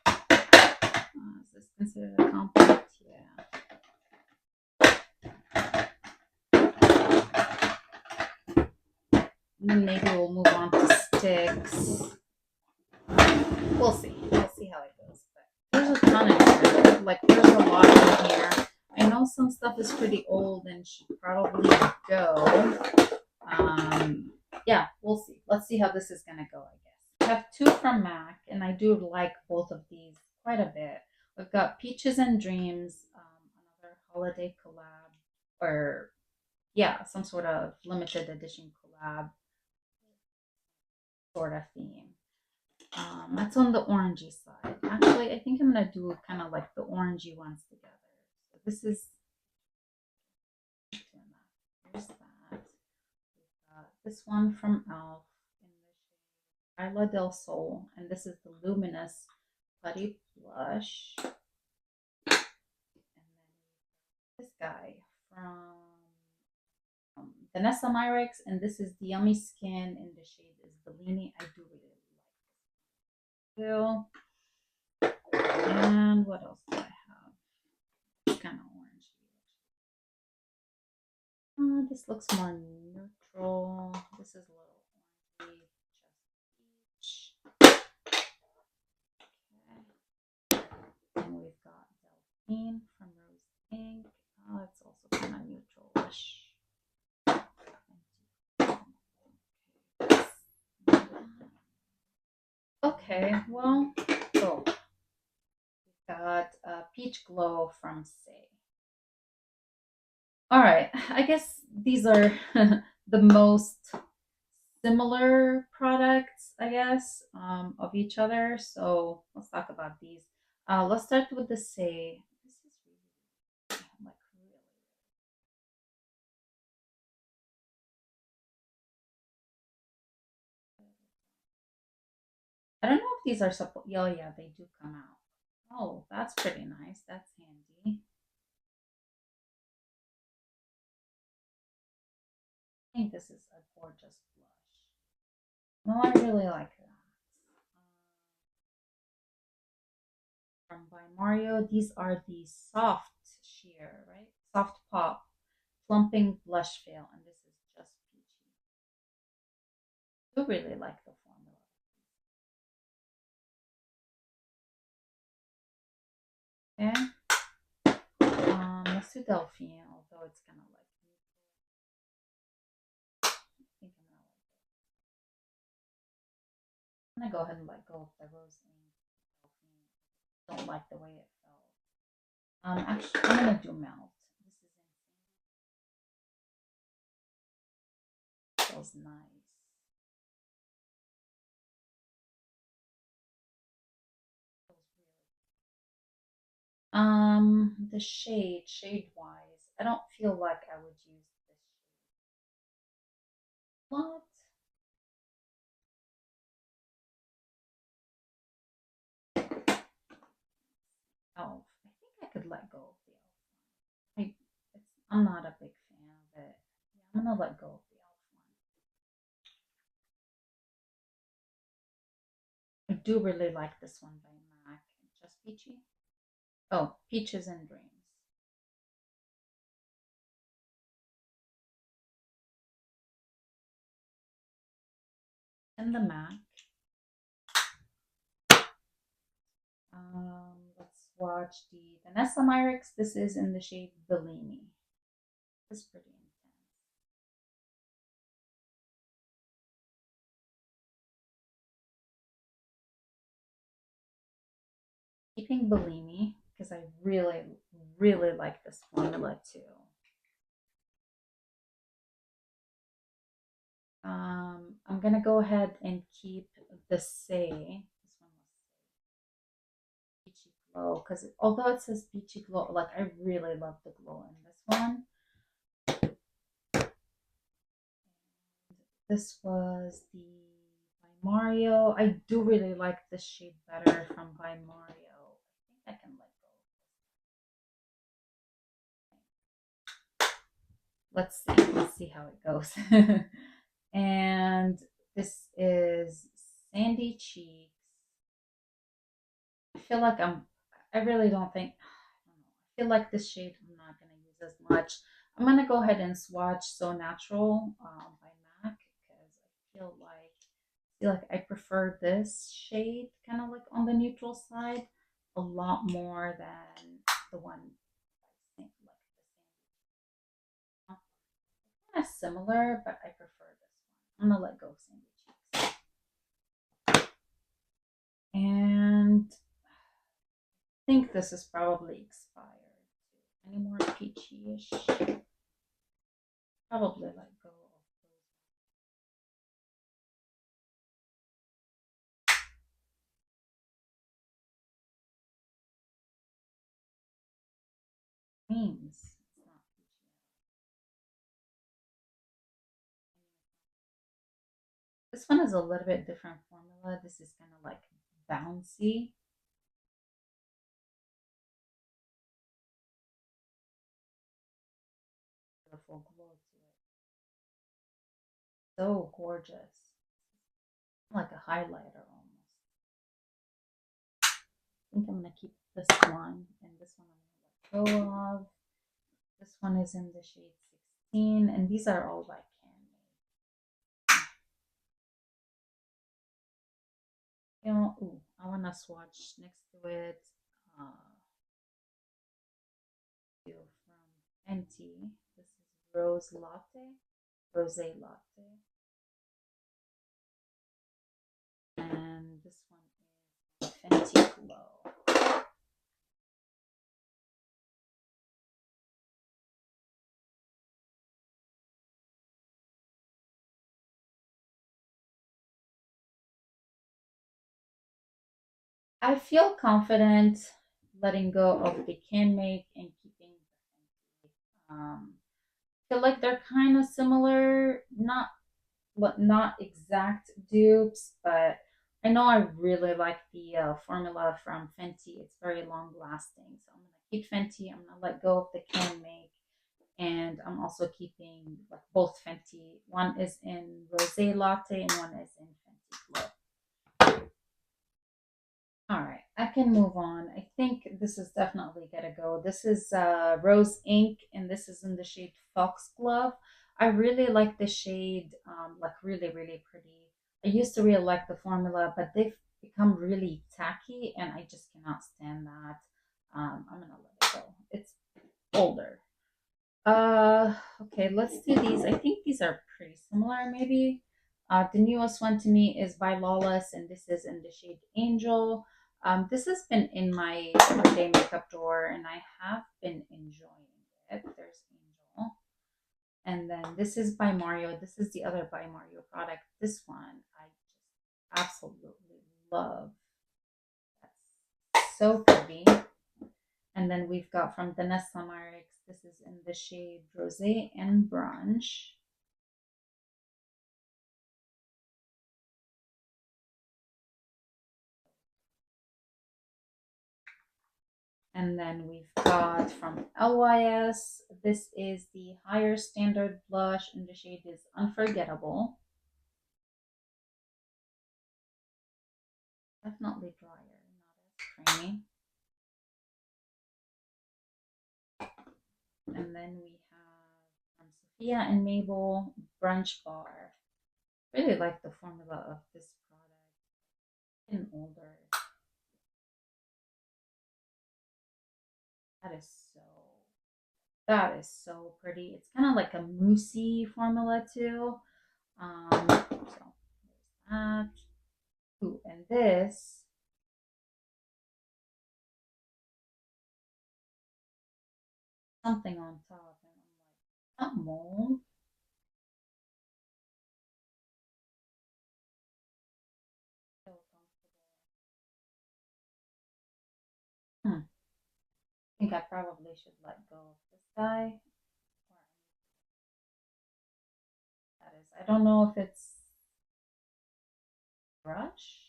Is this considered a compact? Yeah. And then maybe we'll move on to sticks. We'll see. We'll see how it goes. But there's a ton in here. Like there's a lot in here. I know some stuff is pretty old and should probably go. Yeah, we'll see. Let's see how this is gonna go, I guess. I have two from MAC, and I do like both of these quite a bit. We've got Peaches and Dreams, another holiday collab, or yeah, some sort of limited edition collab sort of theme. That's on the orangey side. Actually, I think I'm gonna do kind of like the orangey ones together. So this is There's that. We've got this one from Elf in the shade Isla del Sol, and this is the Luminous Putty Blush. And then this guy from Vanessa Myrex, and this is the Yummy Skin in the shade is Bellini. I do really like this. And what else do I have? It's kind of orangey. This looks more neutral. This is a little orangey. Just peach. Okay. And we've got Delphine from Rose Ink. Oh, it's also kind of neutral-ish. Okay, well, oh, we've got Peach Glow from Say. All right, I guess these are the most similar products, I guess, of each other. So let's talk about these. Let's start with the Say. This is really, like, really. I don't know if these are supposed. Oh, yeah, they do come out. Oh, that's pretty nice. That's handy. I think this is a gorgeous blush. No, I really like that. From By Mario, these are the soft sheer, right? Soft pop plumping blush veil, and this is just peachy. I do really like the formula. Okay. Let's do Delphine, although it's kind of like I think I'm gonna go ahead and let go of the Rose Ink Delphine. Don't like the way it felt. Actually, I'm gonna do Melt. This is insane. Feels nice. Feels really. The shade wise, I don't feel like I would use this shade. What? Elf. I think I could let go of the elf one. I'm not a big fan of it. Yeah, I'm gonna let go of the elf one. I do really like this one by MAC. Just Peachy. Oh, Peaches and Dreams. And the MAC. Let's watch the Vanessa Myrex. This is in the shade Bellini. This is pretty intense. Keeping Bellini because I really, really like this formula too. I'm gonna go ahead and keep the Say. This one was Beachy Glow because although it says Beachy Glow, like I really love the glow in this one. This was the By Mario. I do really like this shade better from By Mario. I think I can let go. Let's see how it goes. And this is Sandy Cheeks. I feel like I really don't think, I don't know. I feel like this shade I'm not going to use as much. I'm going to go ahead and swatch So Natural by MAC because I feel like I prefer this shade kind of like on the neutral side a lot more than the one I think like the Sandy. Kind of similar, but I prefer this one. I'm going to let go of Sandy Cheeks. And I think this is probably expired. Any more peachy-ish? Probably let go of those creams. It's not peachy. This one is a little bit different formula. This is kind of like bouncy. Beautiful glow to it. So gorgeous. Like a highlighter almost. I think I'm gonna keep this one, and this one I'm gonna let go of. This one is in the shade 16, and these are all by Canmake. You know, ooh, I wanna swatch next to it. Uh, from Fenty. This is Rose Latte, and this one is Fenty Glow. I feel confident letting go of the Canmake and keeping the Fenty. I feel like they're kind of similar, not exact dupes, but I know I really like the formula from Fenty. It's very long lasting, so I'm gonna keep Fenty. I'm gonna let go of the Canmake, and I'm also keeping like both Fenty. One is in Rose Latte and one is in Fenty Glow. All right, I can move on. I think this is definitely gonna go. This is Rose Ink, and this is in the shade Foxglove. I really like the shade, like really, really pretty. I used to really like the formula, but they've become really tacky, and I just cannot stand that. I'm gonna let it go. It's older. Okay, let's do these. I think these are pretty similar, maybe. The newest one to me is by Lawless, and this is in the shade Angel. This has been in my everyday makeup drawer, and I have been enjoying it. There's Angel. And then this is by Mario. This is the other by Mario product. This one I just absolutely love. That's so pretty. And then we've got from Vanessa Marix. This is in the shade Rosé and Brunch. And then we've got from LYS. This is the Higher Standard Blush, and the shade is Unforgettable. Definitely drier, not as creamy. And then we have from Sophia and Mabel Brunch Bar. Really like the formula of this product. Getting older. That is so that is so pretty. It's kind of like a moussey formula too. So there's that. Ooh, and this something on top, and I'm like, not mold. So comfortable. Hmm. I think I probably should let go of this guy. That is, I don't know if it's brush.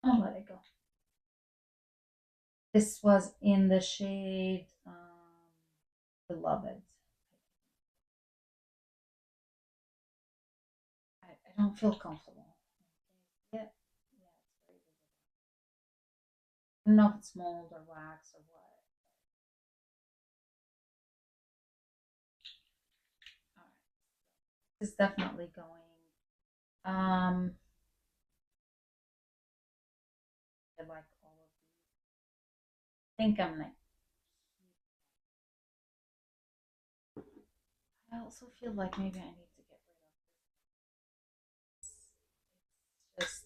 I'll let it go. This was in the shade Beloved. I don't feel comfortable. Yeah, yeah, it's very visible. I don't know if it's mold or wax or what. All right, this is definitely going. Um, I like all of these. I think I'm like. I also feel like maybe I need to get rid of this. Just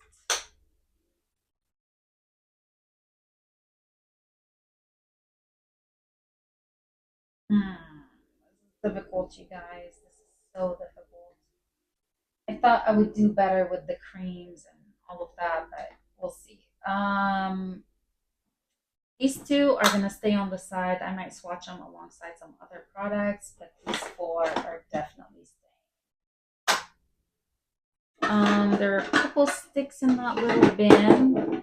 this is difficult, you guys. This is so difficult. I thought I would do better with the creams and all of that, but we'll see. These two are gonna stay on the side. I might swatch them alongside some other products, but these four are definitely staying. There are a couple sticks in that little bin.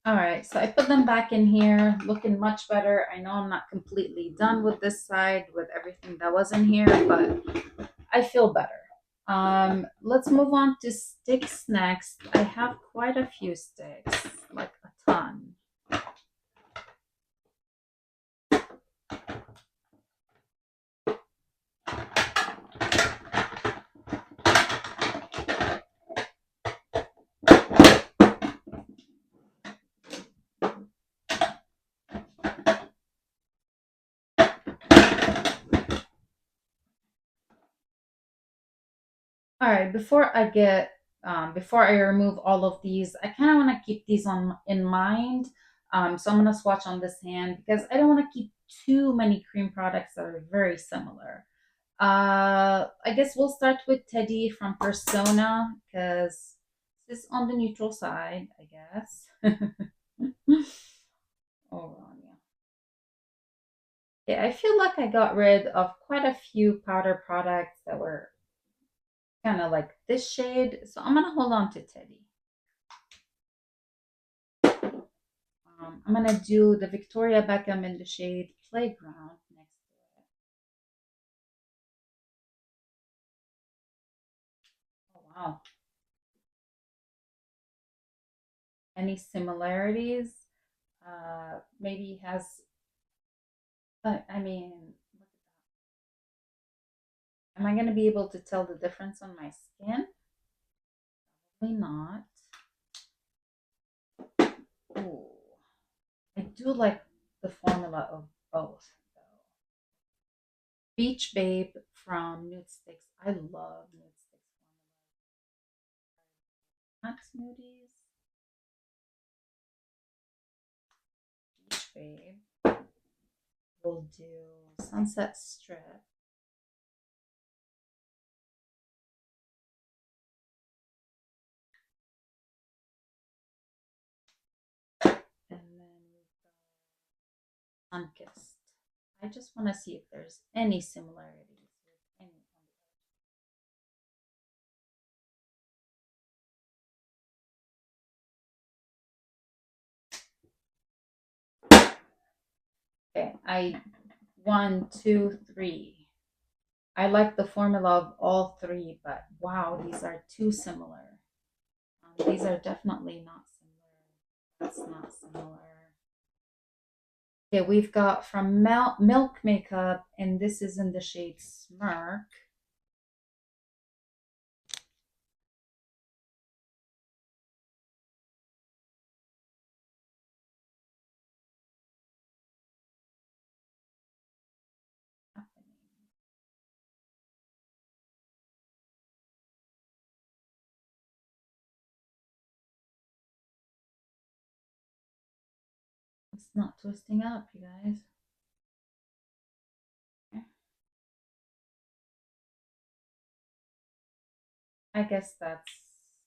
All right, so I put them back in here, looking much better. I know I'm not completely done with this side with everything that was in here, but I feel better. Let's move on to sticks next. I have quite a few sticks, like a ton. All right, before I remove all of these, I kind of want to keep these on in mind. So I'm gonna swatch on this hand because I don't want to keep too many cream products that are very similar. I guess we'll start with Teddy from Persona because this is on the neutral side, I guess. Oh, yeah. Yeah, I feel like I got rid of quite a few powder products that were kind of like this shade. So I'm gonna hold on to Teddy. I'm gonna do the Victoria Beckham in the shade Playground next to it. Oh wow. Any similarities? Maybe has. I mean, am I gonna be able to tell the difference on my skin? Probably not. Ooh, I do like the formula of both though. Beach Babe from Nude Sticks. I love Nude Sticks formula. Not smoothies. Beach Babe. We'll do Sunset Strip. And then Sunkissed. I just want to see if there's any similarities with any of them. Okay, I 1, 2, 3. I like the formula of all three, but wow, these are too similar. These are definitely not similar. That's not similar. Okay, we've got from Milk Makeup, and this is in the shade Smirk. It's not twisting up, you guys. Okay. I guess that's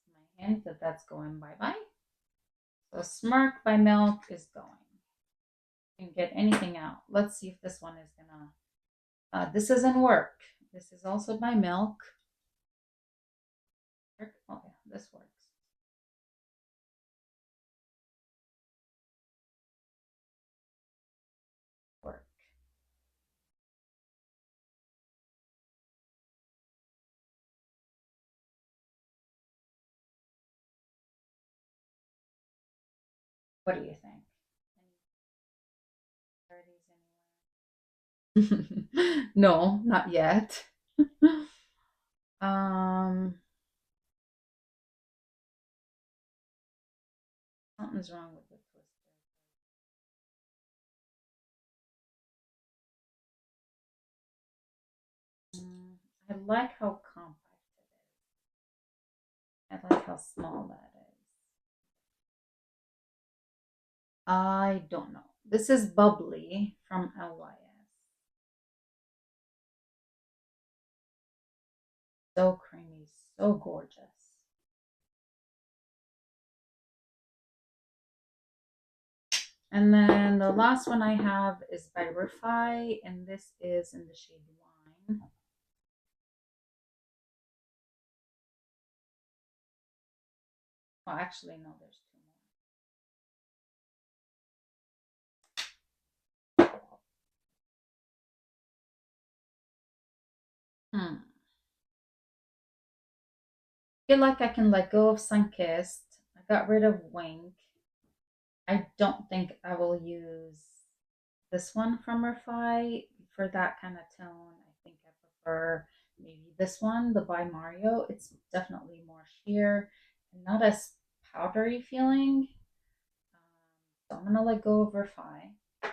my hint that that's going bye-bye. So Smirk by Milk is going. You can get anything out. Let's see if this one is gonna. This doesn't work. This is also by Milk. Oh yeah, this works. Work. What do you think? No, not yet. um, Something's wrong with the twister. I like how compact it is. I like how small that is. I don't know. This is Bubbly from LYS. So creamy, so gorgeous. And then the last one I have is by Refi, and this is in the shade Wine. Well, actually, no, there's two more. Feel like I can let go of Sunkissed. I got rid of Wink. I don't think I will use this one from Refi for that kind of tone. I think I prefer maybe this one, the by Mario. It's definitely more sheer and not as powdery feeling. So I'm gonna let go of Refi. I'm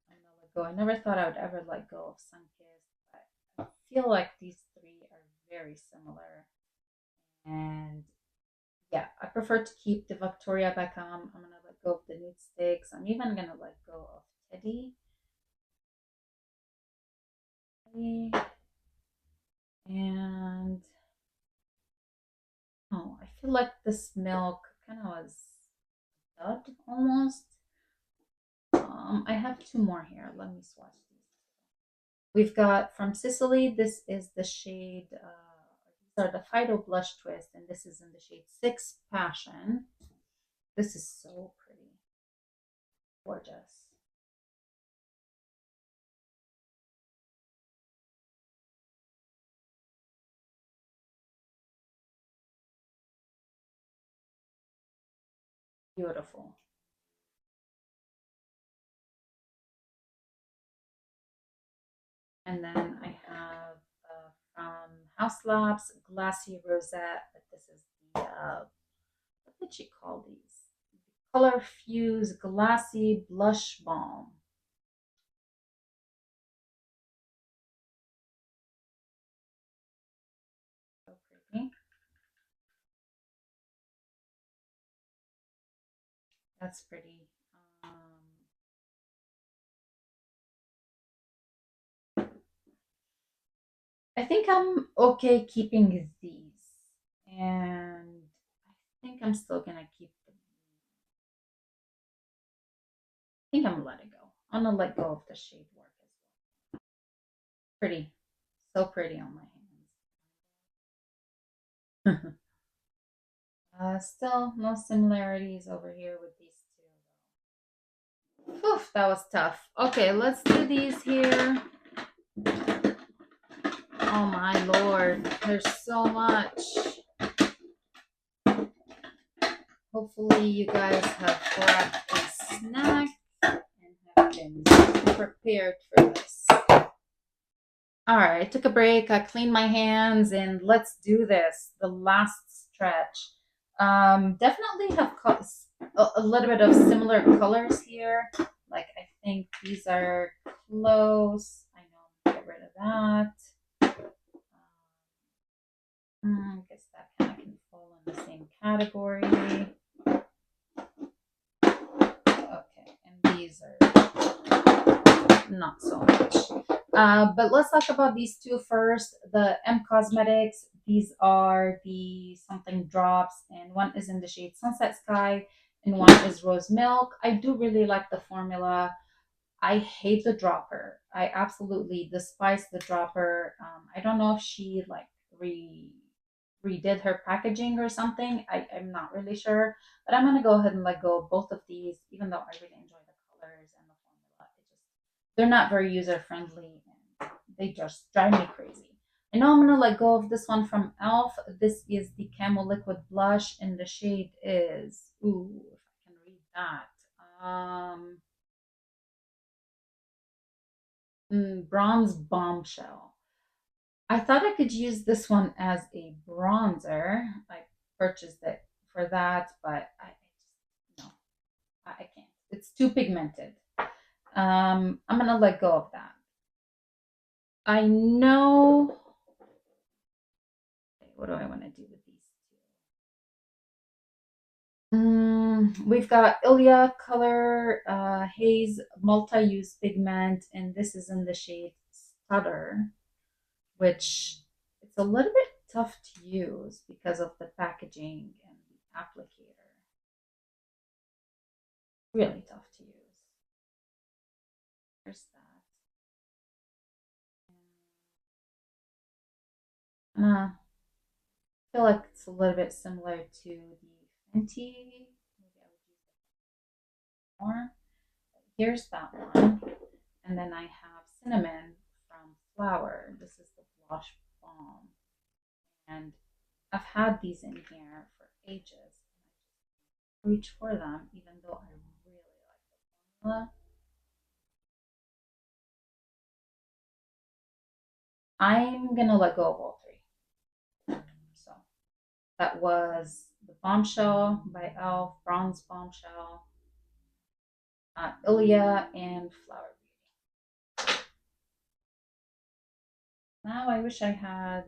gonna let go. I never thought I would ever let go of Sunkissed, but I feel like these three are very similar. And yeah, I prefer to keep the Victoria Beckham. I'm gonna let go of the nude sticks. I'm even gonna let go of Teddy. And oh, I feel like this milk kind of was dud almost. I have two more here. Let me swatch these. We've got from Sicily. This is the shade. These are the Fido Blush Twist, and this is in the shade 6 Passion. This is so pretty, gorgeous. Beautiful. And then I have from House Labs Glassy Rosette, but this is the, what did she call these? Color Fuse Glassy Blush Balm. So pretty. That's pretty. I think I'm okay keeping these. And I think I'm still gonna keep them. I think I'm gonna let it go. I'm gonna let go of the shade work as well. Pretty. So pretty on my hands. Still no similarities over here with these two. Whew, that was tough. Okay, let's do these here. Oh my lord, there's so much. Hopefully you guys have grabbed a snack and have been prepared for this. All right, I took a break. I cleaned my hands and let's do this. The last stretch. Definitely have a little bit of similar colors here. Like I think these are close. I know I'm gonna get rid of that. I guess that kind of can fall in the same category. Okay, and these are not so much. But let's talk about these two first. The M Cosmetics, these are the something drops, and one is in the shade Sunset Sky, and one is Rose Milk. I do really like the formula. I hate the dropper. I absolutely despise the dropper. I don't know if she like redid her packaging or something. I'm not really sure, but I'm gonna go ahead and let go of both of these, even though I really enjoy the colors and the formula. They're not very user friendly and they just drive me crazy. I know I'm gonna let go of this one from Elf. This is the Camo Liquid Blush, and the shade is ooh, if I can read that. Bronze Bombshell. I thought I could use this one as a bronzer. I purchased it for that, but I just no, I can't. It's too pigmented. I'm gonna let go of that. I know. Okay, what do I want to do with these two? We've got Ilia Color Haze Multi-Use Pigment, and this is in the shade Stutter, which it's a little bit tough to use because of the packaging and the applicator. Really tough to use. I feel like it's a little bit similar to the Fenty. Maybe I would use it more. Here's that one. And then I have cinnamon from Flower. This is the blush balm. And I've had these in here for ages. And I reach for them even though I really like the formula. I'm gonna let go of all three. So that was the Bombshell by Elf, Bronze Bombshell, Ilia, and Flower Beauty. Now I wish I had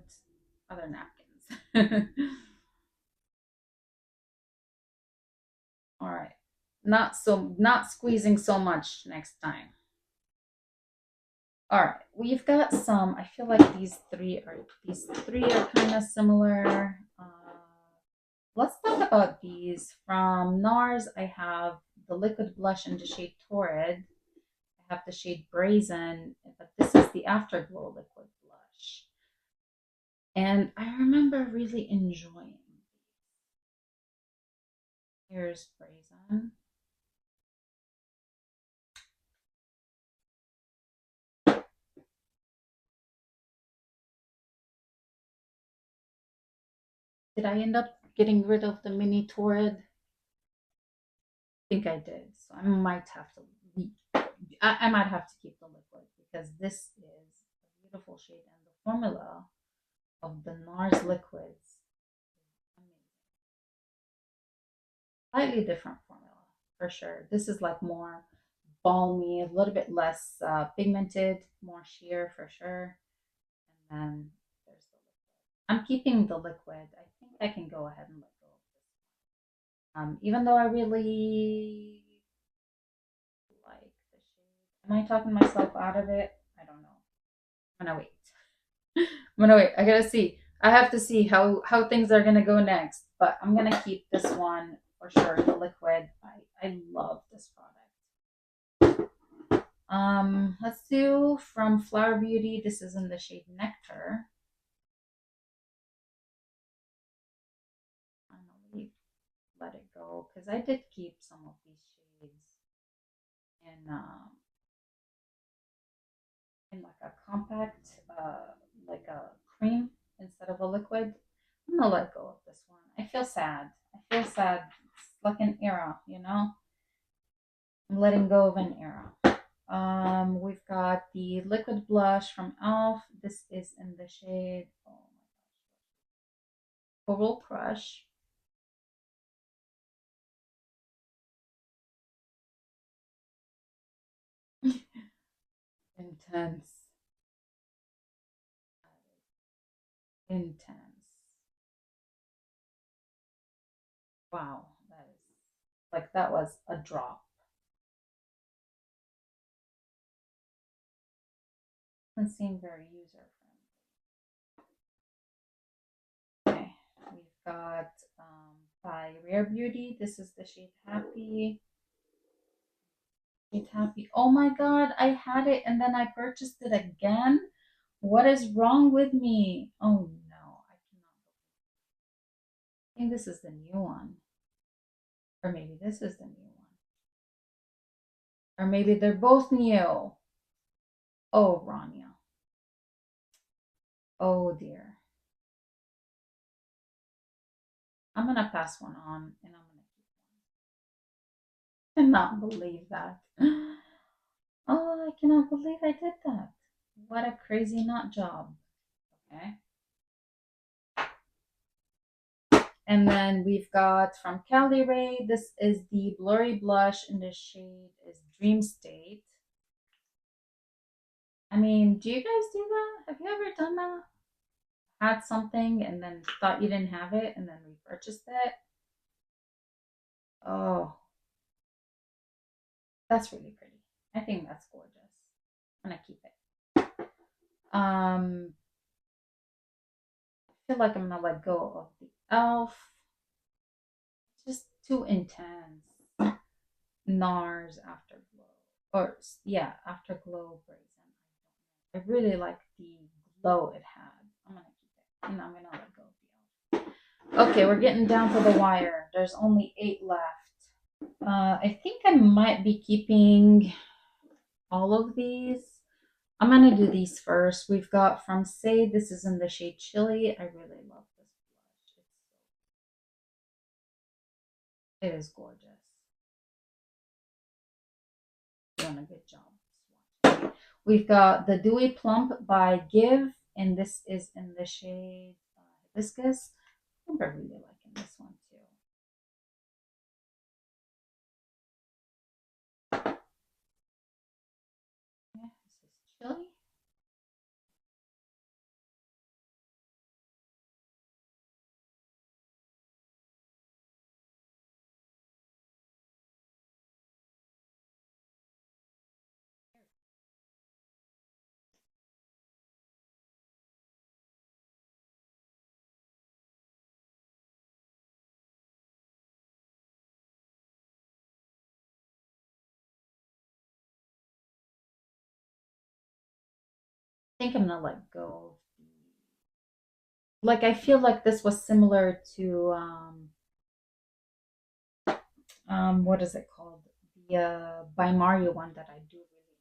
other napkins. All right. Not squeezing so much next time. All right. We've got some. I feel like these three are kind of similar. Let's talk about these. From NARS, I have the liquid blush in the shade Torrid. I have the shade Brazen, but this is the Afterglow liquid blush. And I remember really enjoying. Here's Brazen. Did I end up getting rid of the mini Torrid? I think I did. So I might have to I might have to keep the liquid because this is a beautiful shade and the formula of the NARS liquids. Slightly different formula for sure. This is like more balmy, a little bit less pigmented, more sheer for sure. And then there's the liquid. I'm keeping the liquid. I think I can go ahead and let go of this. Even though I really like the shade. Am I talking myself out of it? I don't know. I'm gonna wait. I'm gonna wait. I gotta see. I have to see how things are gonna go next. But I'm gonna keep this one for sure. The liquid. I love this product. Let's do from Flower Beauty. This is in the shade Nectar. I'm gonna let it go because I did keep some of these shades in like a compact, like a cream instead of a liquid. I'm gonna let go of this one. I feel sad. I feel sad. It's like an era, you know? I'm letting go of an era. We've got the liquid blush from Elf. This is in the shade, oh my gosh, Coral Crush. Intense. Intense. Wow, that is like that was a drop. Doesn't seem very user friendly. Okay, we've got by Rare Beauty. This is the shade Happy. Shade Happy. Oh my god, I had it and then I purchased it again. What is wrong with me? Oh no, I cannot. I think this is the new one. Or maybe this is the new one. Or maybe they're both new. Oh, Rania. Oh dear. I'm gonna pass one on and I'm gonna keep one. I cannot believe that. Oh, I cannot believe I did that. What a crazy nut job. Okay. And then we've got from Cali Ray, this is the blurry blush in the shade is Dream State. I mean, do you guys do that? Have you ever done that? Had something and then thought you didn't have it and then repurchased it? Oh, that's really pretty. I think that's gorgeous. I'm gonna keep it. I feel like I'm gonna let go of the elf. Just too intense. NARS Afterglow. Or yeah, Afterglow Brazen. I really like the glow it had. I'm gonna keep it. and I'm gonna let go of the elf. Okay, we're getting down to the wire. There's only 8 left. I think I might be keeping all of these. I'm gonna do these first. We've got from Say, this is in the shade Chili. I really love this blush. It is gorgeous. Doing a good job. We've got the Dewy Plump by Give, and this is in the shade Hibiscus. I think I really liking this one too. Yeah, this is Chili. I think I'm gonna let go. Like I feel like this was similar to what is it called? The by Mario one that I do really.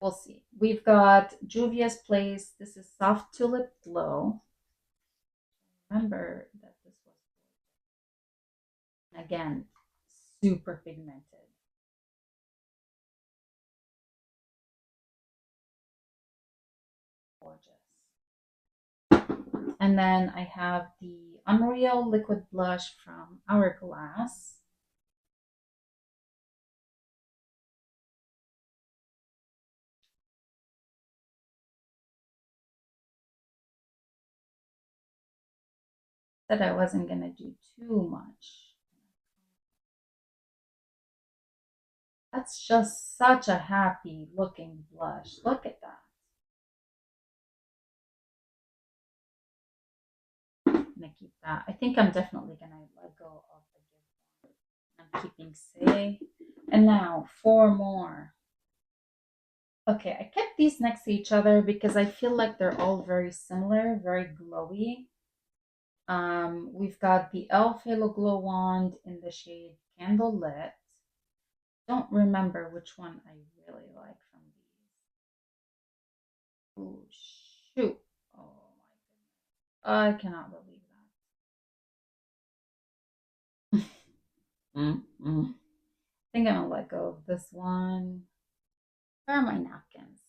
We'll see. We've got Juvia's Place. This is Soft Tulip Glow. Remember that this was again super pigmented. Gorgeous. And then I have the Unreal Liquid Blush from Hourglass. Said I wasn't gonna do too much. That's just such a happy looking blush. Look at that. I'm gonna keep that. I think I'm definitely gonna let go of the gift one. I'm keeping Say. And now 4 more. Okay, I kept these next to each other because I feel like they're all very similar, very glowy. We've got the e.l.f. Halo Glow Wand in the shade Candle Lit. Don't remember which one I really like from these. Oh shoot! Oh my goodness! I cannot believe that. I think I'm gonna let go of this one. Where are my napkins?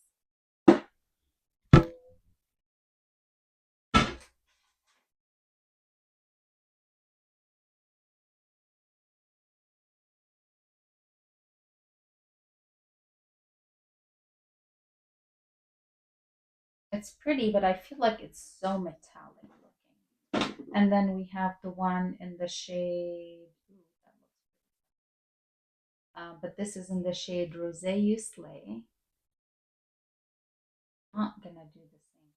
It's pretty, but I feel like it's so metallic looking. And then we have the one in the shade. Ooh, that looks but this is in the shade Rose You Slay. Not gonna do the same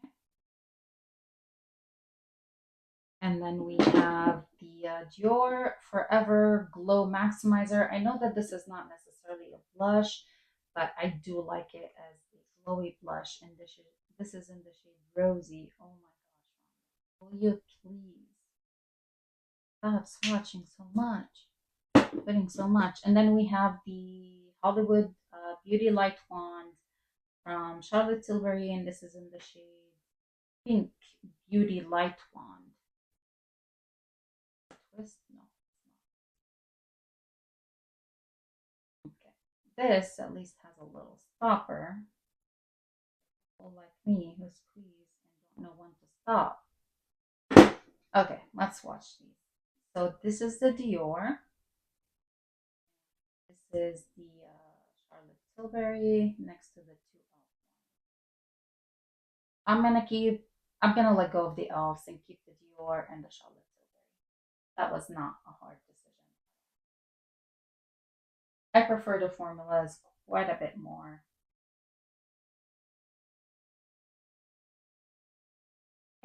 thing. And then we have the Dior Forever Glow Maximizer. I know that this is not necessarily a blush, but I do like it as a glowy blush. And this is in the shade Rosy. Oh my gosh, will you please stop swatching so much? Putting so much. And then we have the Hollywood Beauty Light Wand from Charlotte Tilbury, and this is in the shade Pink Beauty Light Wand. Twist? No, it's not. Okay. This at least has a little stopper. People like me who squeeze and don't know when to stop. Okay, let's watch these. So this is the Dior. This is the Charlotte Tilbury next to the two elves. I'm gonna let go of the elves and keep the Dior and the Charlotte Tilbury. That was not a hard decision. I prefer the formulas quite a bit more.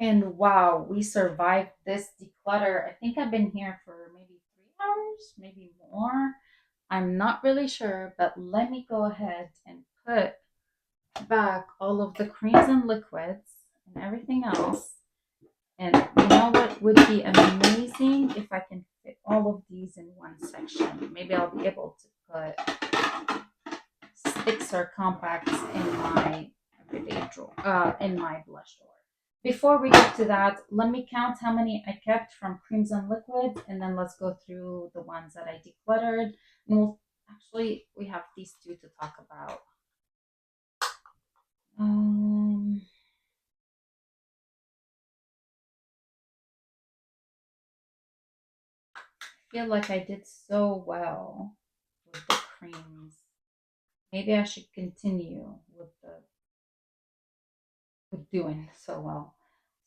And wow, we survived this declutter. I think I've been here for maybe 3 hours, maybe more. I'm not really sure, but let me go ahead and put back all of the creams and liquids and everything else. And you know what would be amazing if I can fit all of these in one section. Maybe I'll be able to put sticks or compacts in my everyday drawer, in my blush drawer. Before we get to that, let me count how many I kept from creams and liquids, and then let's go through the ones that I decluttered. And we have these two to talk about. Um, I feel like I did so well with the creams. Maybe I should continue with doing so well.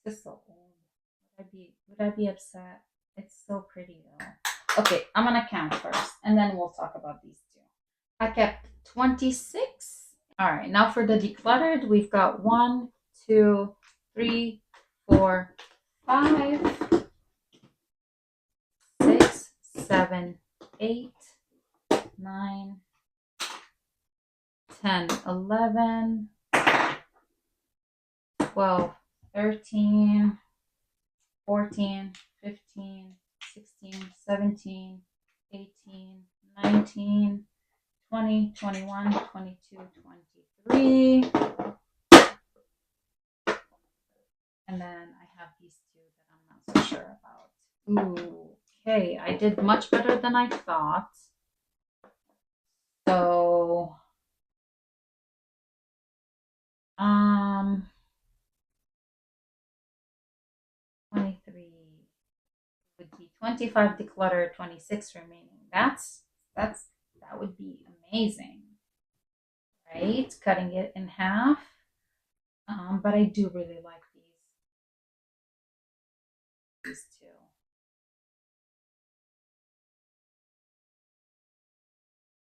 This is so old. Would I be upset? It's so pretty though. Okay, I'm gonna count first and then we'll talk about these two. I kept 26. All right, now for the decluttered, we've got 1, 2, 3, 4, 5, 6, 7, 8, 9, 10, 11, 12, 13, 14, 15, 16, 17, 18, 19, 20, 21, 22, 23. And then I have these two that I'm not so sure about. Ooh, okay, I did much better than I thought. So, 23 would be 25 declutter, 26 remaining. That would be amazing, right? Cutting it in half. But I do really like these two.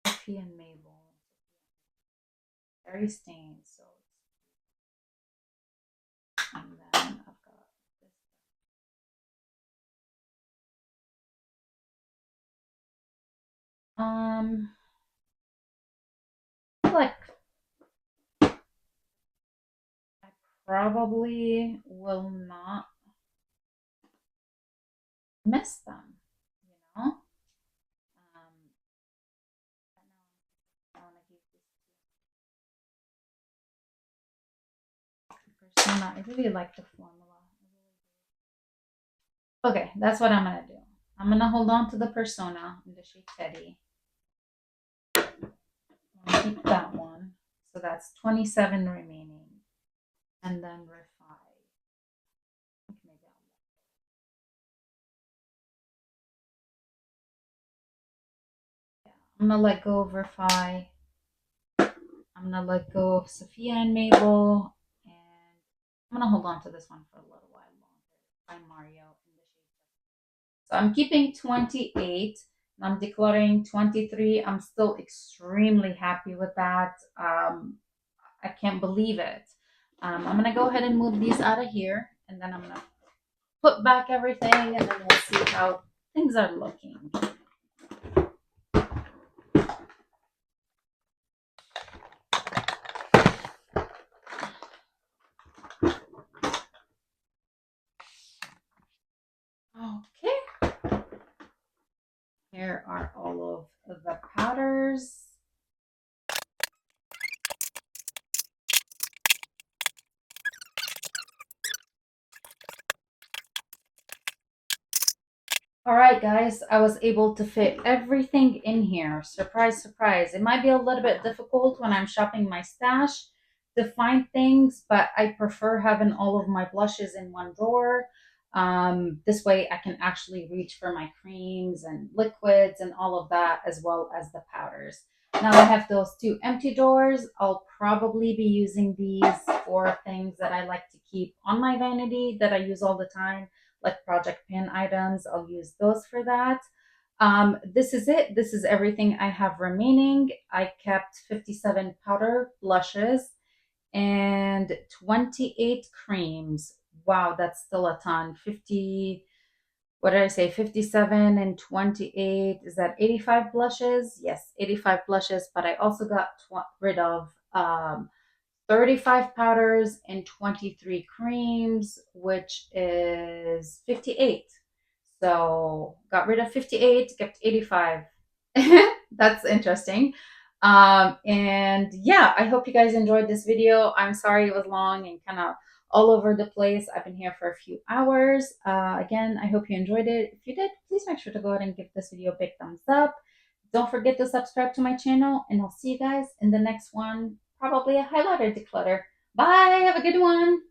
Sophie and Mabel. Very stained, so and then I've got this. I feel like I probably will not miss them, you know? I want to give this persona. I really like the formula. Okay, that's what I'm gonna do. I'm gonna hold on to the persona in the shade Teddy. I'll keep that one. So that's 27 remaining. And then refine. Maybe I'm gonna let go of Refi. I'm gonna let go of Sophia and Mabel, and I'm gonna hold on to this one for a little while longer. By Mario in the shade. So I'm keeping 28. And I'm decluttering 23. I'm still extremely happy with that. I can't believe it. I'm gonna go ahead and move these out of here, and then I'm gonna put back everything, and then we'll see how things are looking. Okay. Here are all of the powders. All right, guys, I was able to fit everything in here. Surprise, surprise. It might be a little bit difficult when I'm shopping my stash to find things, but I prefer having all of my blushes in one drawer. This way I can actually reach for my creams and liquids and all of that, as well as the powders. Now I have those two empty drawers. I'll probably be using these for things that I like to keep on my vanity that I use all the time, like project pin items. I'll use those for that. This is it. This is everything I have remaining. I kept 57 powder blushes and 28 creams. wow, that's still a ton. 50, what did I say? 57 and 28. Is that 85 blushes? Yes, 85 blushes. But I also got rid of 35 powders and 23 creams, which is 58. So got rid of 58, kept 85. That's interesting. And yeah, I hope you guys enjoyed this video. I'm sorry it was long and kind of all over the place. I've been here for a few hours. Again, I hope you enjoyed it. If you did, please make sure to go ahead and give this video a big thumbs up. Don't forget to subscribe to my channel, and I'll see you guys in the next one, probably a highlighter declutter. Bye. Have a good one.